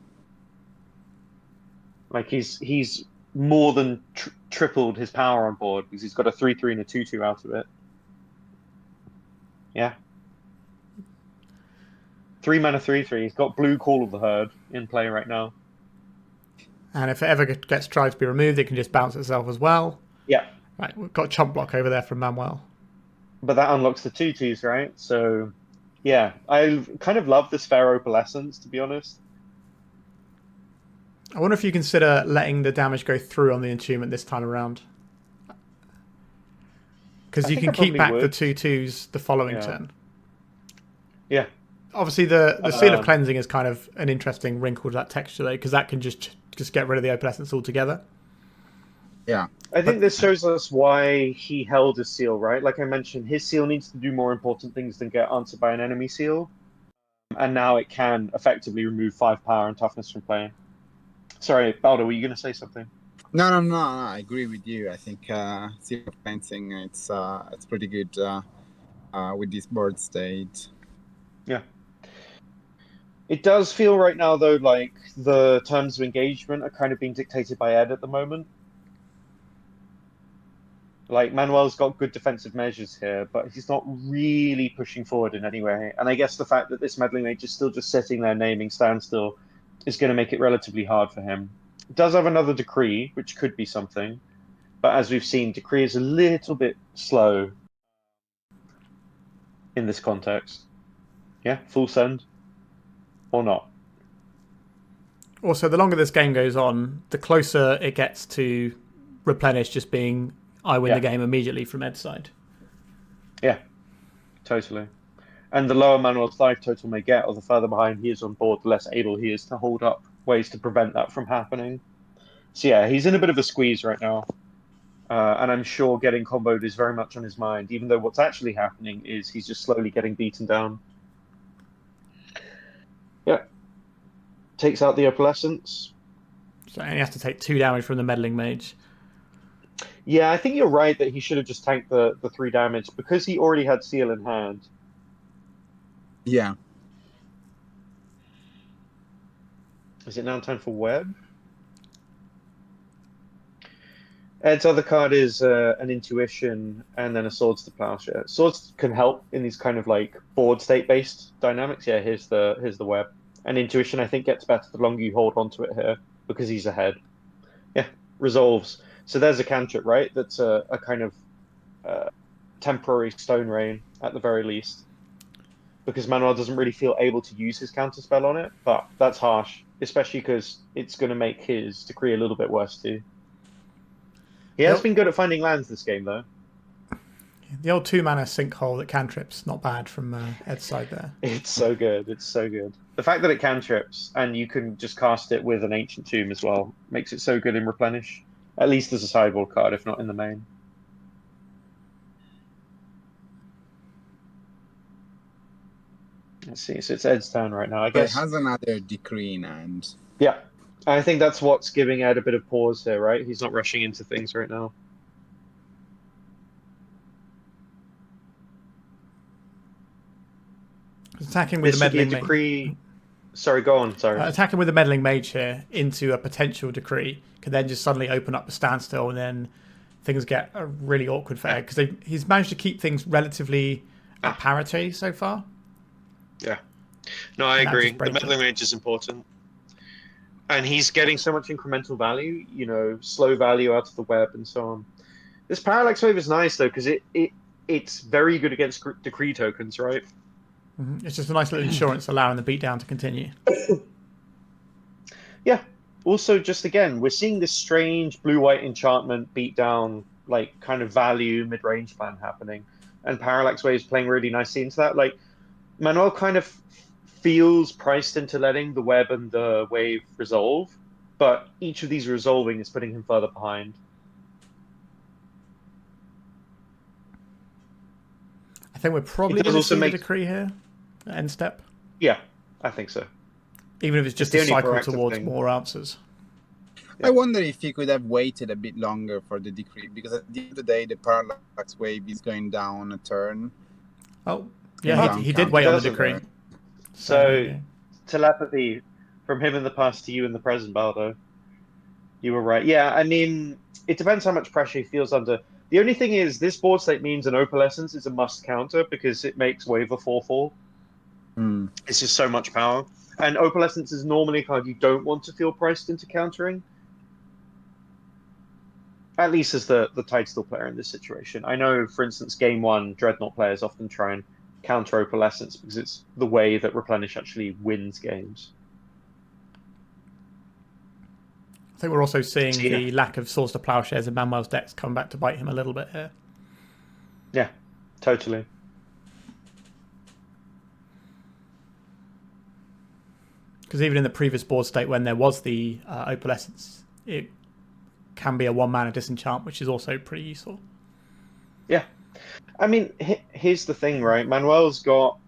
Like, he's more than tripled his power on board because he's got a 3/3 and a 2/2 out of it. Yeah. 3-mana 3/3. He's got blue Call of the Herd in play right now. And if it ever gets tried to be removed, it can just bounce itself as well. Yeah. Right, we've got Chump Block over there from Manuel. But that unlocks the 2/2s, right? So, yeah. I kind of love this Fair Opalescence, to be honest. I wonder if you consider letting the damage go through on the attunement this time around. Because you can keep back the 2/2s the following turn. Yeah. Obviously, the Seal of Cleansing is kind of an interesting wrinkle to that texture, though, because that can just get rid of the Opalescence altogether. Yeah. I think this shows us why he held his seal, right? Like I mentioned, his seal needs to do more important things than get answered by an enemy seal. And now it can effectively remove 5 power and toughness from playing. Sorry, Baldo, were you going to say something? No, I agree with you. I think Seal of Cleansing, it's pretty good with this board state. Yeah. It does feel right now, though, like the terms of engagement are kind of being dictated by Ed at the moment. Like, Manuel's got good defensive measures here, but he's not really pushing forward in any way. And I guess the fact that this meddling mage is still just sitting there naming standstill is going to make it relatively hard for him. It does have another decree, which could be something. But as we've seen, decree is a little bit slow in this context. Yeah, full send. Or not. Also, the longer this game goes on, the closer it gets to Replenish just being I win the game immediately from Ed's side. Yeah, totally. And the lower Manuel's life total may get, or the further behind he is on board, the less able he is to hold up ways to prevent that from happening. So yeah, he's in a bit of a squeeze right now. And I'm sure getting comboed is very much on his mind, even though what's actually happening is he's just slowly getting beaten down. Yeah. Takes out the Opalescence. So he has to take 2 damage from the meddling mage. Yeah, I think you're right that he should have just tanked the 3 damage because he already had Seal in hand. Yeah. Is it now time for Web? Ed's other card is an Intuition and then a Swords to Plowshare. Swords can help in these kind of like board state-based dynamics. Yeah, here's the Web. And Intuition, I think, gets better the longer you hold onto it here because he's ahead. Yeah, resolves. So there's a cantrip, right? That's a kind of temporary Stone Rain at the very least. Because Manuel doesn't really feel able to use his counterspell on it, but that's harsh, especially because it's going to make his decree a little bit worse too. He has been good at finding lands this game, though. The old 2-mana sinkhole that cantrips, not bad from Ed's side there. It's so good. It's so good. The fact that it cantrips and you can just cast it with an Ancient Tomb as well makes it so good in Replenish. At least as a sideboard card, if not in the main. Let's see. So it's Ed's turn right now. I But it guess. has another decree in hand. Yeah. I think that's what's giving Ed a bit of pause here, right? He's not rushing into things right now. Attacking with This the would be a meddling decree. Sorry, go on. Sorry. attacking with the meddling mage here into a potential decree can then just suddenly open up a standstill, and then things get really awkward for Ed because he's managed to keep things relatively at parity so far. Yeah. No, I agree. The breaks it. meddling mage is important. And he's getting so much incremental value, you know, slow value out of the web and so on. This Parallax Wave is nice, though, because it's very good against decree tokens, right? It's just a nice little insurance allowing the beatdown to continue. Yeah. Also, just again, we're seeing this strange blue-white enchantment beatdown, like, kind of value mid-range plan happening. And Parallax Wave's playing really nicely into that. Like, Manuel kind of feels priced into letting the web and the wave resolve, but each of these resolving is putting him further behind. I think we're probably going to see the decree here at end step. Yeah, I think so. Even if it's just a cycle towards more answers. Yeah. I wonder if he could have waited a bit longer for the decree, because at the end of the day, the Parallax Wave is going down a turn. Oh, yeah, he did wait on the decree. So, telepathy from him in the past to you in the present, Baldo. You were right. Yeah, I mean, it depends how much pressure he feels under. The only thing is, this board state means an Opalescence is a must counter because it makes Wave a 4/4. It's just so much power. And Opalescence is normally a card you don't want to feel priced into countering. At least as the Tidestill player in this situation. I know, for instance, Game 1, Dreadnought players often try and counter Opalescence because it's the way that Replenish actually wins games. I think we're also seeing the lack of Swords to Plowshares in Manuel's decks come back to bite him a little bit here. Yeah, totally. Because even in the previous board state, when there was the Opalescence, it can be a 1-mana disenchant, which is also pretty useful. Yeah. I mean, here's the thing, right? Manuel's got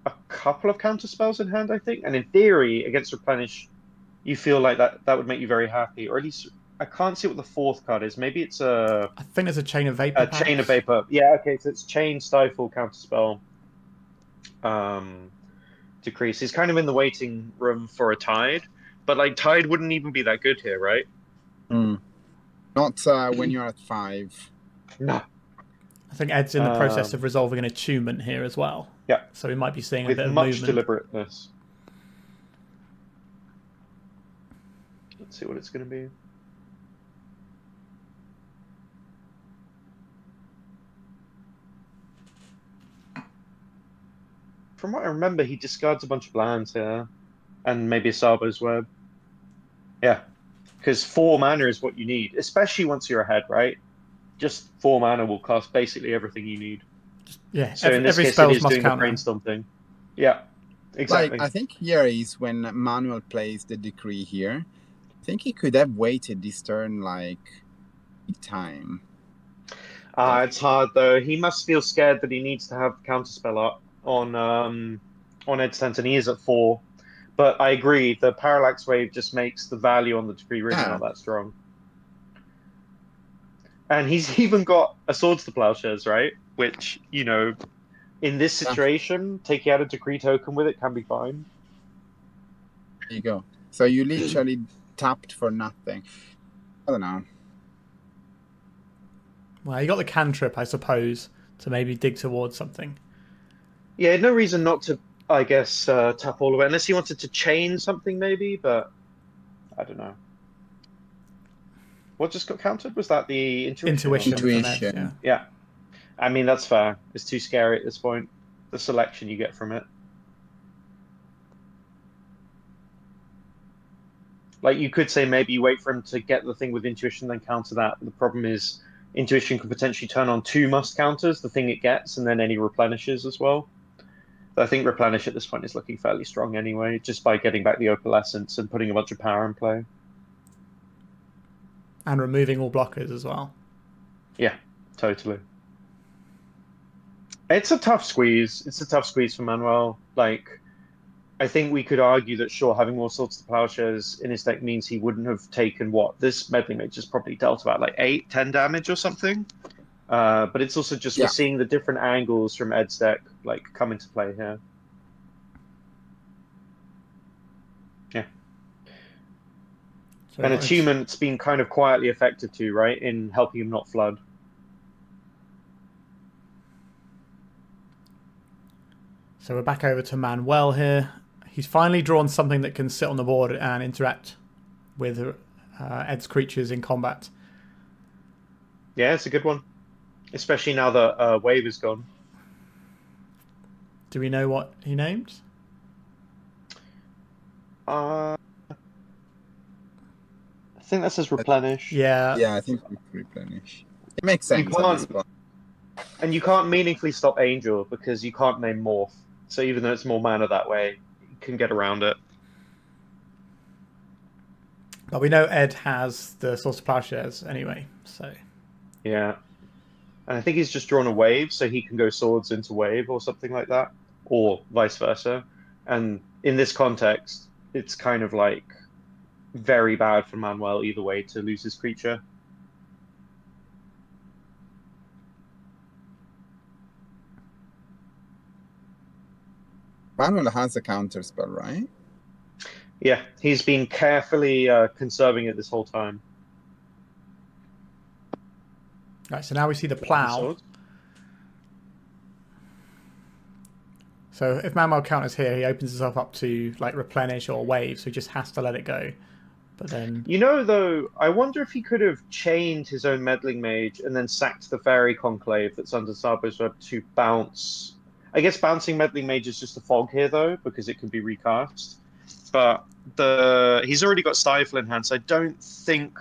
a couple of counter spells in hand, I think. And in theory, against Replenish, you feel like that would make you very happy. Or at least, I can't see what the fourth card is. Maybe it's a... I think there's a Chain of Vapor. Chain of Vapor. Yeah, okay. So it's Chain, Stifle, counterspell. Decrease. He's kind of in the waiting room for a Tide. But, like, Tide wouldn't even be that good here, right? Not when you're at 5. No. I think Ed's in the process of resolving an attunement here as well. Yeah. So we might be seeing a with bit of much movement. deliberateness. Let's see what it's going to be. From what I remember, he discards a bunch of lands here. And maybe a Sabo's Web. Yeah. Because 4 mana is what you need. Especially once you're ahead, right? Just 4 mana will cast basically everything you need. Yeah, so in this case, it is doing the brainstorm thing. Yeah, exactly. Like, I think here is when Manuel plays the decree here. I think he could have waited this turn, like, time. It's hard, though. He must feel scared that he needs to have counterspell up on Ed's turn, and he is at 4. But I agree, the Parallax Wave just makes the value on the decree really not that strong. And he's even got a Swords to Plowshares, right? Which, you know, in this situation, taking out a decree token with it can be fine. There you go. So you literally tapped for nothing. I don't know. Well, you got the cantrip, I suppose, to maybe dig towards something. Yeah, no reason not to, I guess, tap all of it. Unless he wanted to chain something, maybe, but I don't know. What just got countered? Was that the intuition? Intuition. Yeah. I mean, that's fair. It's too scary at this point. The selection you get from it. Like, you could say maybe you wait for him to get the thing with intuition, then counter that. The problem is Intuition can potentially turn on 2 must counters, the thing it gets, and then any replenishes as well. But I think Replenish at this point is looking fairly strong anyway, just by getting back the Opalescence and putting a bunch of power in play. And removing all blockers as well. Yeah, totally. It's a tough squeeze. It's a tough squeeze for Manuel. Like, I think we could argue that, sure, having more Swords to Plowshares in his deck means he wouldn't have taken what? This Meddling Mage has probably dealt about like 8, 10 damage or something. But it's also just we're seeing the different angles from Ed's deck like come into play here. Yeah. So and Attunement's been kind of quietly effective too, right? In helping him not flood. So we're back over to Manuel here. He's finally drawn something that can sit on the board and interact with Ed's creatures in combat. Yeah, it's a good one. Especially now that Wave is gone. Do we know what he named? I think that says Replenish. Yeah. Yeah, I think Replenish. It makes sense. And you can't meaningfully stop Angel because you can't name Morph. So even though it's more mana that way, you can get around it. But we know Ed has the Swords to Plowshares anyway, so... Yeah. And I think he's just drawn a Wave, so he can go Swords into Wave or something like that. Or vice versa. And in this context, it's kind of like very bad for Manuel either way to lose his creature. Manuel has a counter spell, right? Yeah, he's been carefully conserving it this whole time. Right, so now we see the plow. So if Manuel counters here, he opens himself up to like Replenish or Wave, so he just has to let it go. But then... You know, though, I wonder if he could have chained his own Meddling Mage and then sacked the Fairy Conclave that's under Sarbo's Web to bounce. I guess bouncing Meddling Mage is just a fog here, though, because it can be recast. But he's already got Stifle in hand, so I don't think...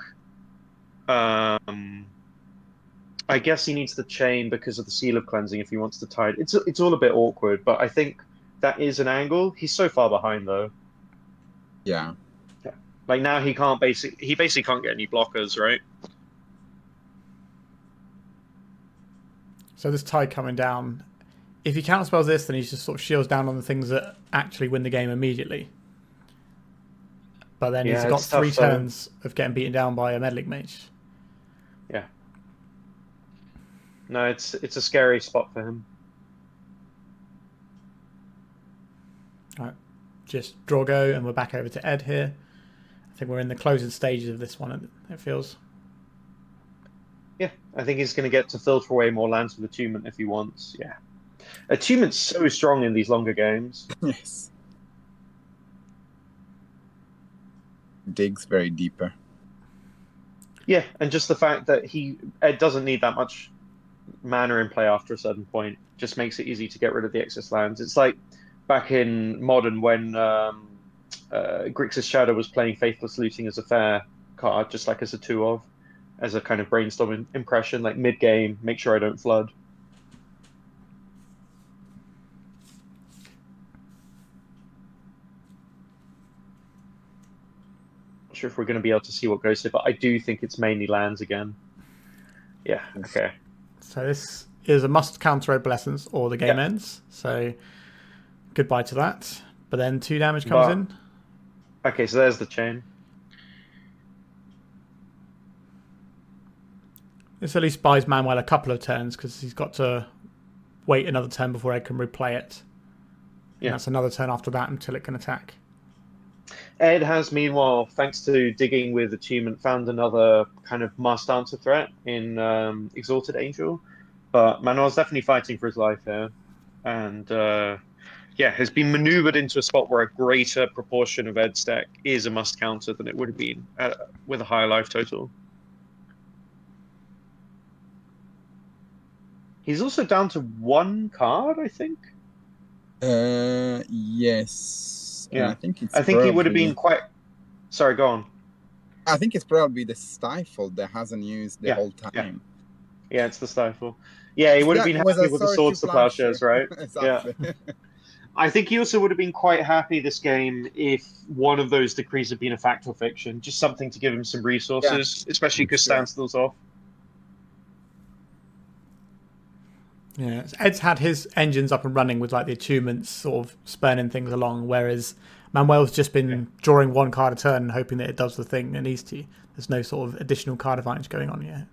I guess he needs the chain because of the Seal of Cleansing if he wants to tide. It's all a bit awkward, but I think that is an angle. He's so far behind, though. Yeah. Like now he basically can't get any blockers, right? So this tide coming down, if he counterspells this, then he just sort of shields down on the things that actually win the game immediately. But then he's got 3 turns of getting beaten down by a Meddling Mage. Yeah. No, it's a scary spot for him. Alright, just draw go, and we're back over to Ed here. I think we're in the closing stages of this one, it feels. Yeah, I think he's going to get to filter away more lands with Attunement if he wants. Yeah. Attunement's so strong in these longer games. Yes. Digs very deeper. Yeah, and just the fact that Ed doesn't need that much mana in play after a certain point just makes it easy to get rid of the excess lands. It's like back in Modern when Grixis Shadow was playing Faithless Looting as a fair card, just like as a 2-of, as a kind of brainstorm impression, like mid-game, make sure I don't flood. Not sure if we're going to be able to see what goes here, but I do think it's mainly lands again. Yeah, okay. So this is a must counter Opalescence or the game ends. So goodbye to that. But then 2 damage comes in. Okay, so there's the chain. This at least buys Manuel a couple of turns because he's got to wait another turn before Ed can replay it. Yeah. And that's another turn after that until it can attack. Ed has, meanwhile, thanks to digging with Attunement, found another kind of must answer threat in Exalted Angel. But Manuel's definitely fighting for his life here. And yeah, has been maneuvered into a spot where a greater proportion of Ed's deck is a must counter than it would have been with a higher life total. He's also down to 1 card, I think. Yes. Yeah, I think he would have been quite. Sorry, go on. I think it's probably the Stifle that hasn't used the whole time. Yeah, it's the stifle. Yeah, he would have Yeah, been it was a happy with the sword to swords to plowshare. plowshares, right? Yeah. Exactly. I think he also would have been quite happy this game if one of those decrees had been a fact or fiction, just something to give him some Yeah, resources, especially because sure. standstill's off. Yeah, Ed's had his engines up and running with like the attunements sort of spurning things along, whereas Manuel's just been drawing one card a turn and hoping that it does the thing it needs to. There's no sort of additional card advantage going on yet.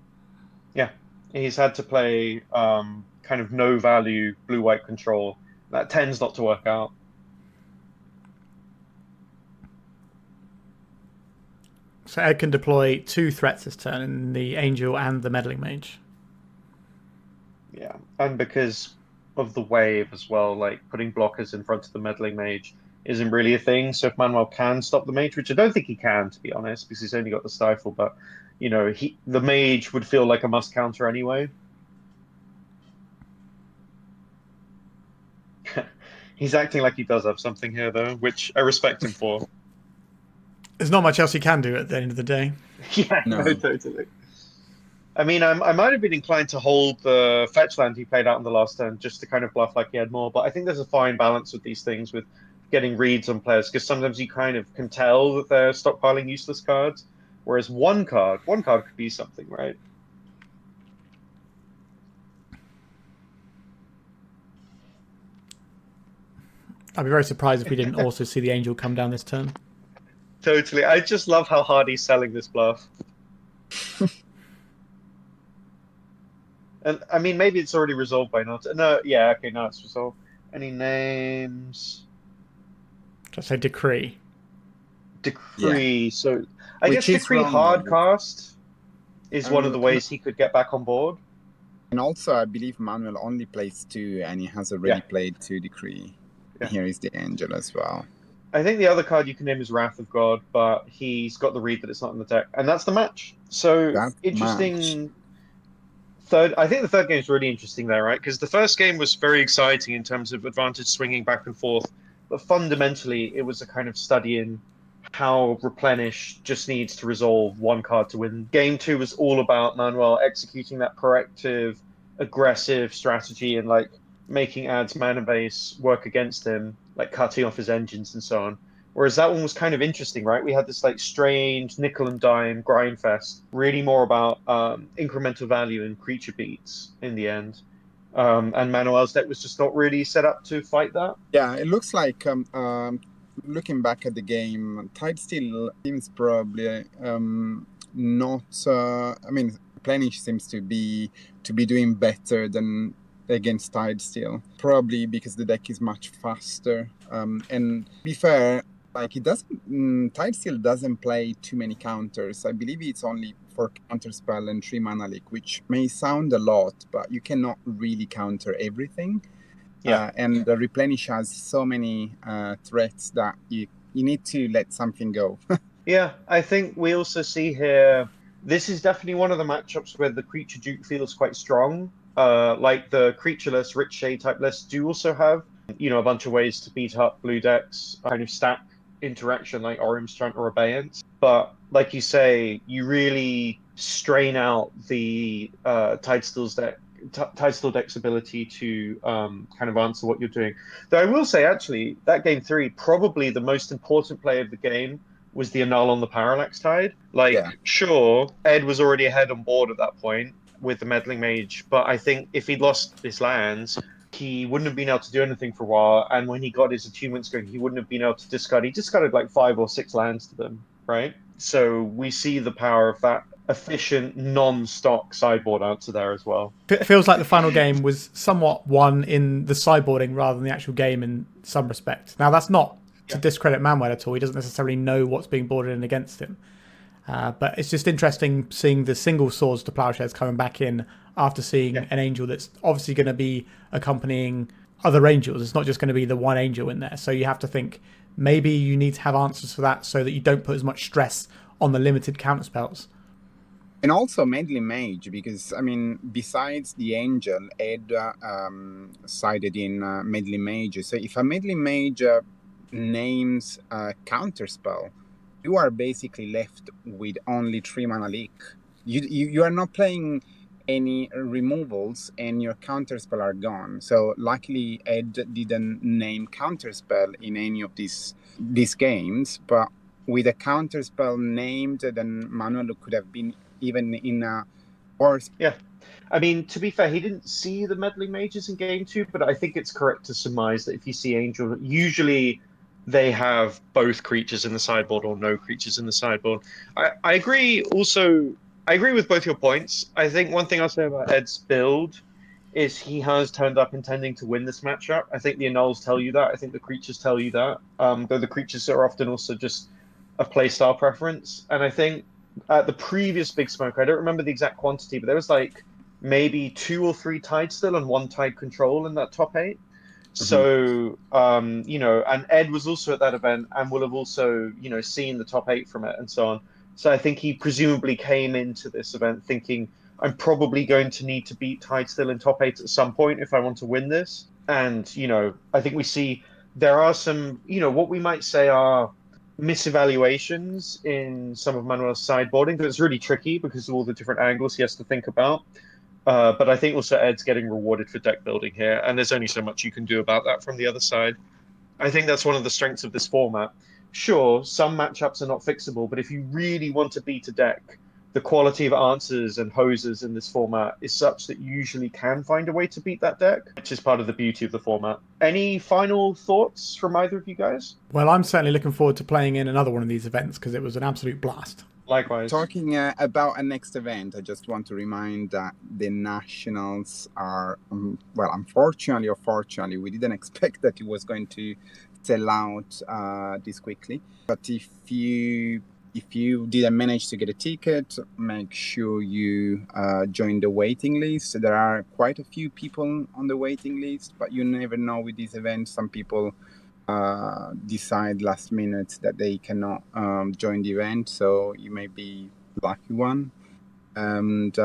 Yeah, he's had to play kind of no value blue-white control. That tends not to work out. So Ed can deploy 2 threats this turn in the Angel and the Meddling Mage. Yeah, and because of the wave as well, like putting blockers in front of the meddling mage isn't really a thing. So if Manuel can stop the mage, which I don't think he can, to be honest, because he's only got the stifle, but the mage would feel like a must counter anyway. He's acting like he does have something here, though, which I respect him for. There's not much else he can do at the end of the day. Yeah, no, No. totally. I mean, I might have been inclined to hold the fetch land he played out in the last turn just to kind of bluff like he had more, but I think there's a fine balance with these things with getting reads on players because sometimes you kind of can tell that they're stockpiling useless cards, whereas one card could be something, right? I'd be very surprised if we didn't also see the Angel come down this turn. Totally. I just love how hard he's selling this bluff. And I mean, maybe it's already resolved by now. No, yeah, okay, now it's resolved. Any names? Just say Decree. Decree. Yeah. So I Which guess is Decree wrong, hardcast is one of the and ways he could get back on board. also I believe Manuel only plays 2, and he has already played 2 Decree. Yeah. Here is the Angel as well. I think the other card you can name is Wrath of God, but he's got the read that it's not in the deck, and that's the match. So That interesting. match. I think the third game is really interesting there, right? Because the first game was very exciting in terms of advantage swinging back and forth, but fundamentally it was a kind of study in how Replenish just needs to resolve one card to win. Game 2 was all about Manuel executing that proactive, aggressive strategy and like making Ad's mana base work against him, like cutting off his engines and so on. Whereas that one was kind of interesting, right? We had this like strange nickel and dime grind fest, really more about incremental value and creature beats in the end. And Manuel's deck was just not really set up to fight that. Yeah, it looks like looking back at the game, Tide still seems probably not. I mean, Replenish seems to be doing better than against Tide still. Probably because the deck is much faster. And to be fair, like it doesn't. Tide still doesn't play too many counters. I believe it's only 4 counterspell and 3 mana leak, which may sound a lot, but you cannot really counter everything. Yeah. And the Replenish has so many threats that you need to let something go. Yeah, I think we also see here, this is definitely one of the matchups where the creature dupe feels quite strong. Like the creatureless Rich Shade type lists do also have, a bunch of ways to beat up blue decks, kind of stack interaction like Orim's Chant or Abeyance. But like you say, you really strain out the Tidestill deck's ability to kind of answer what you're doing. Though I will say, actually, that game 3, probably the most important play of the game was the annul on the Parallax Tide. Like, Yeah. sure, Ed was already ahead on board at that point with the Meddling Mage, but I think if he'd lost his lands, he wouldn't have been able to do anything for a while. And when he got his attunements going, he wouldn't have been able to discard. He discarded like 5 or 6 lands to them, right? So we see the power of that efficient, non-stock sideboard answer there as well. It feels like the final game was somewhat won in the sideboarding rather than the actual game in some respect. Now, that's not to discredit Manuel at all. He doesn't necessarily know what's being boarded in against him. But it's just interesting seeing the single swords to plowshares coming back in after seeing an angel that's obviously going to be accompanying other angels. It's not just going to be the one angel in there. So you have to think maybe you need to have answers for that so that you don't put as much stress on the limited counterspells. And also Meddling Mage, because, I mean, besides the Angel, Ed sided in Meddling Mage. So if a Meddling Mage names a counterspell, you are basically left with only 3 mana leak. You are not playing any removals and your counterspell are gone. So luckily Ed didn't name counterspell in any of these games, but with a counterspell named, then Manuel could have been even in a worse. Yeah. I mean, to be fair, he didn't see the meddling mages in game 2, but I think it's correct to surmise that if you see Angel, usually they have both creatures in the sideboard or no creatures in the sideboard. I agree also, I agree with both your points. I think one thing I'll say about Ed's build is he has turned up intending to win this matchup. I think the annuls tell you that. I think the creatures tell you that. Though the creatures are often also just a playstyle preference. And I think at the previous Big Smoke, I don't remember the exact quantity, but there was like maybe 2 or 3 Tide still and 1 Tide control in that top 8. So, you know, and Ed was also at that event and will have also, you know, seen the top 8 from it and so on. So I think he presumably came into this event thinking, I'm probably going to need to beat Tide still in top 8 at some point if I want to win this. And, you know, I think we see there are some, you know, what we might say are misevaluations in some of Manuel's sideboarding, but it's really tricky because of all the different angles he has to think about. But I think also Ed's getting rewarded for deck building here, and there's only so much you can do about that from the other side. I think that's one of the strengths of this format. Sure, some matchups are not fixable, but if you really want to beat a deck, the quality of answers and hoses in this format is such that you usually can find a way to beat that deck, which is part of the beauty of the format. Any final thoughts from either of you guys? Well, I'm certainly looking forward to playing in another one of these events because it was an absolute blast. Likewise. Talking about a next event, I just want to remind that the nationals are, well, unfortunately or fortunately, we didn't expect that it was going to sell out this quickly. But if you didn't manage to get a ticket, make sure you join the waiting list. There are quite a few people on the waiting list, but you never know with these events. Some people decide last minute that they cannot join the event, so you may be lucky one. And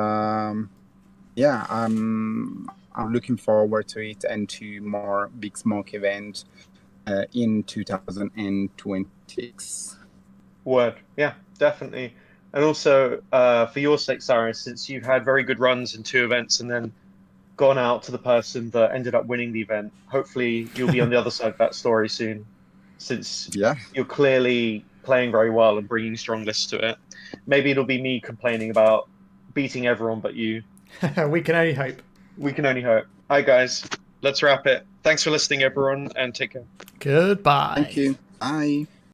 yeah, I'm looking forward to it and to more Big Smoke events in 2026. Word. Yeah, definitely. And also, for your sake, Cyrus, since you've had very good runs in 2 events and then gone out to the person that ended up winning the event, hopefully you'll be on the other side of that story soon, since you're clearly playing very well and bringing strong lists to it. Maybe it'll be me complaining about beating everyone but you. We can only hope. We can only hope. All right, guys, let's wrap it. Thanks for listening, everyone, and take care. Goodbye. Thank you. Bye.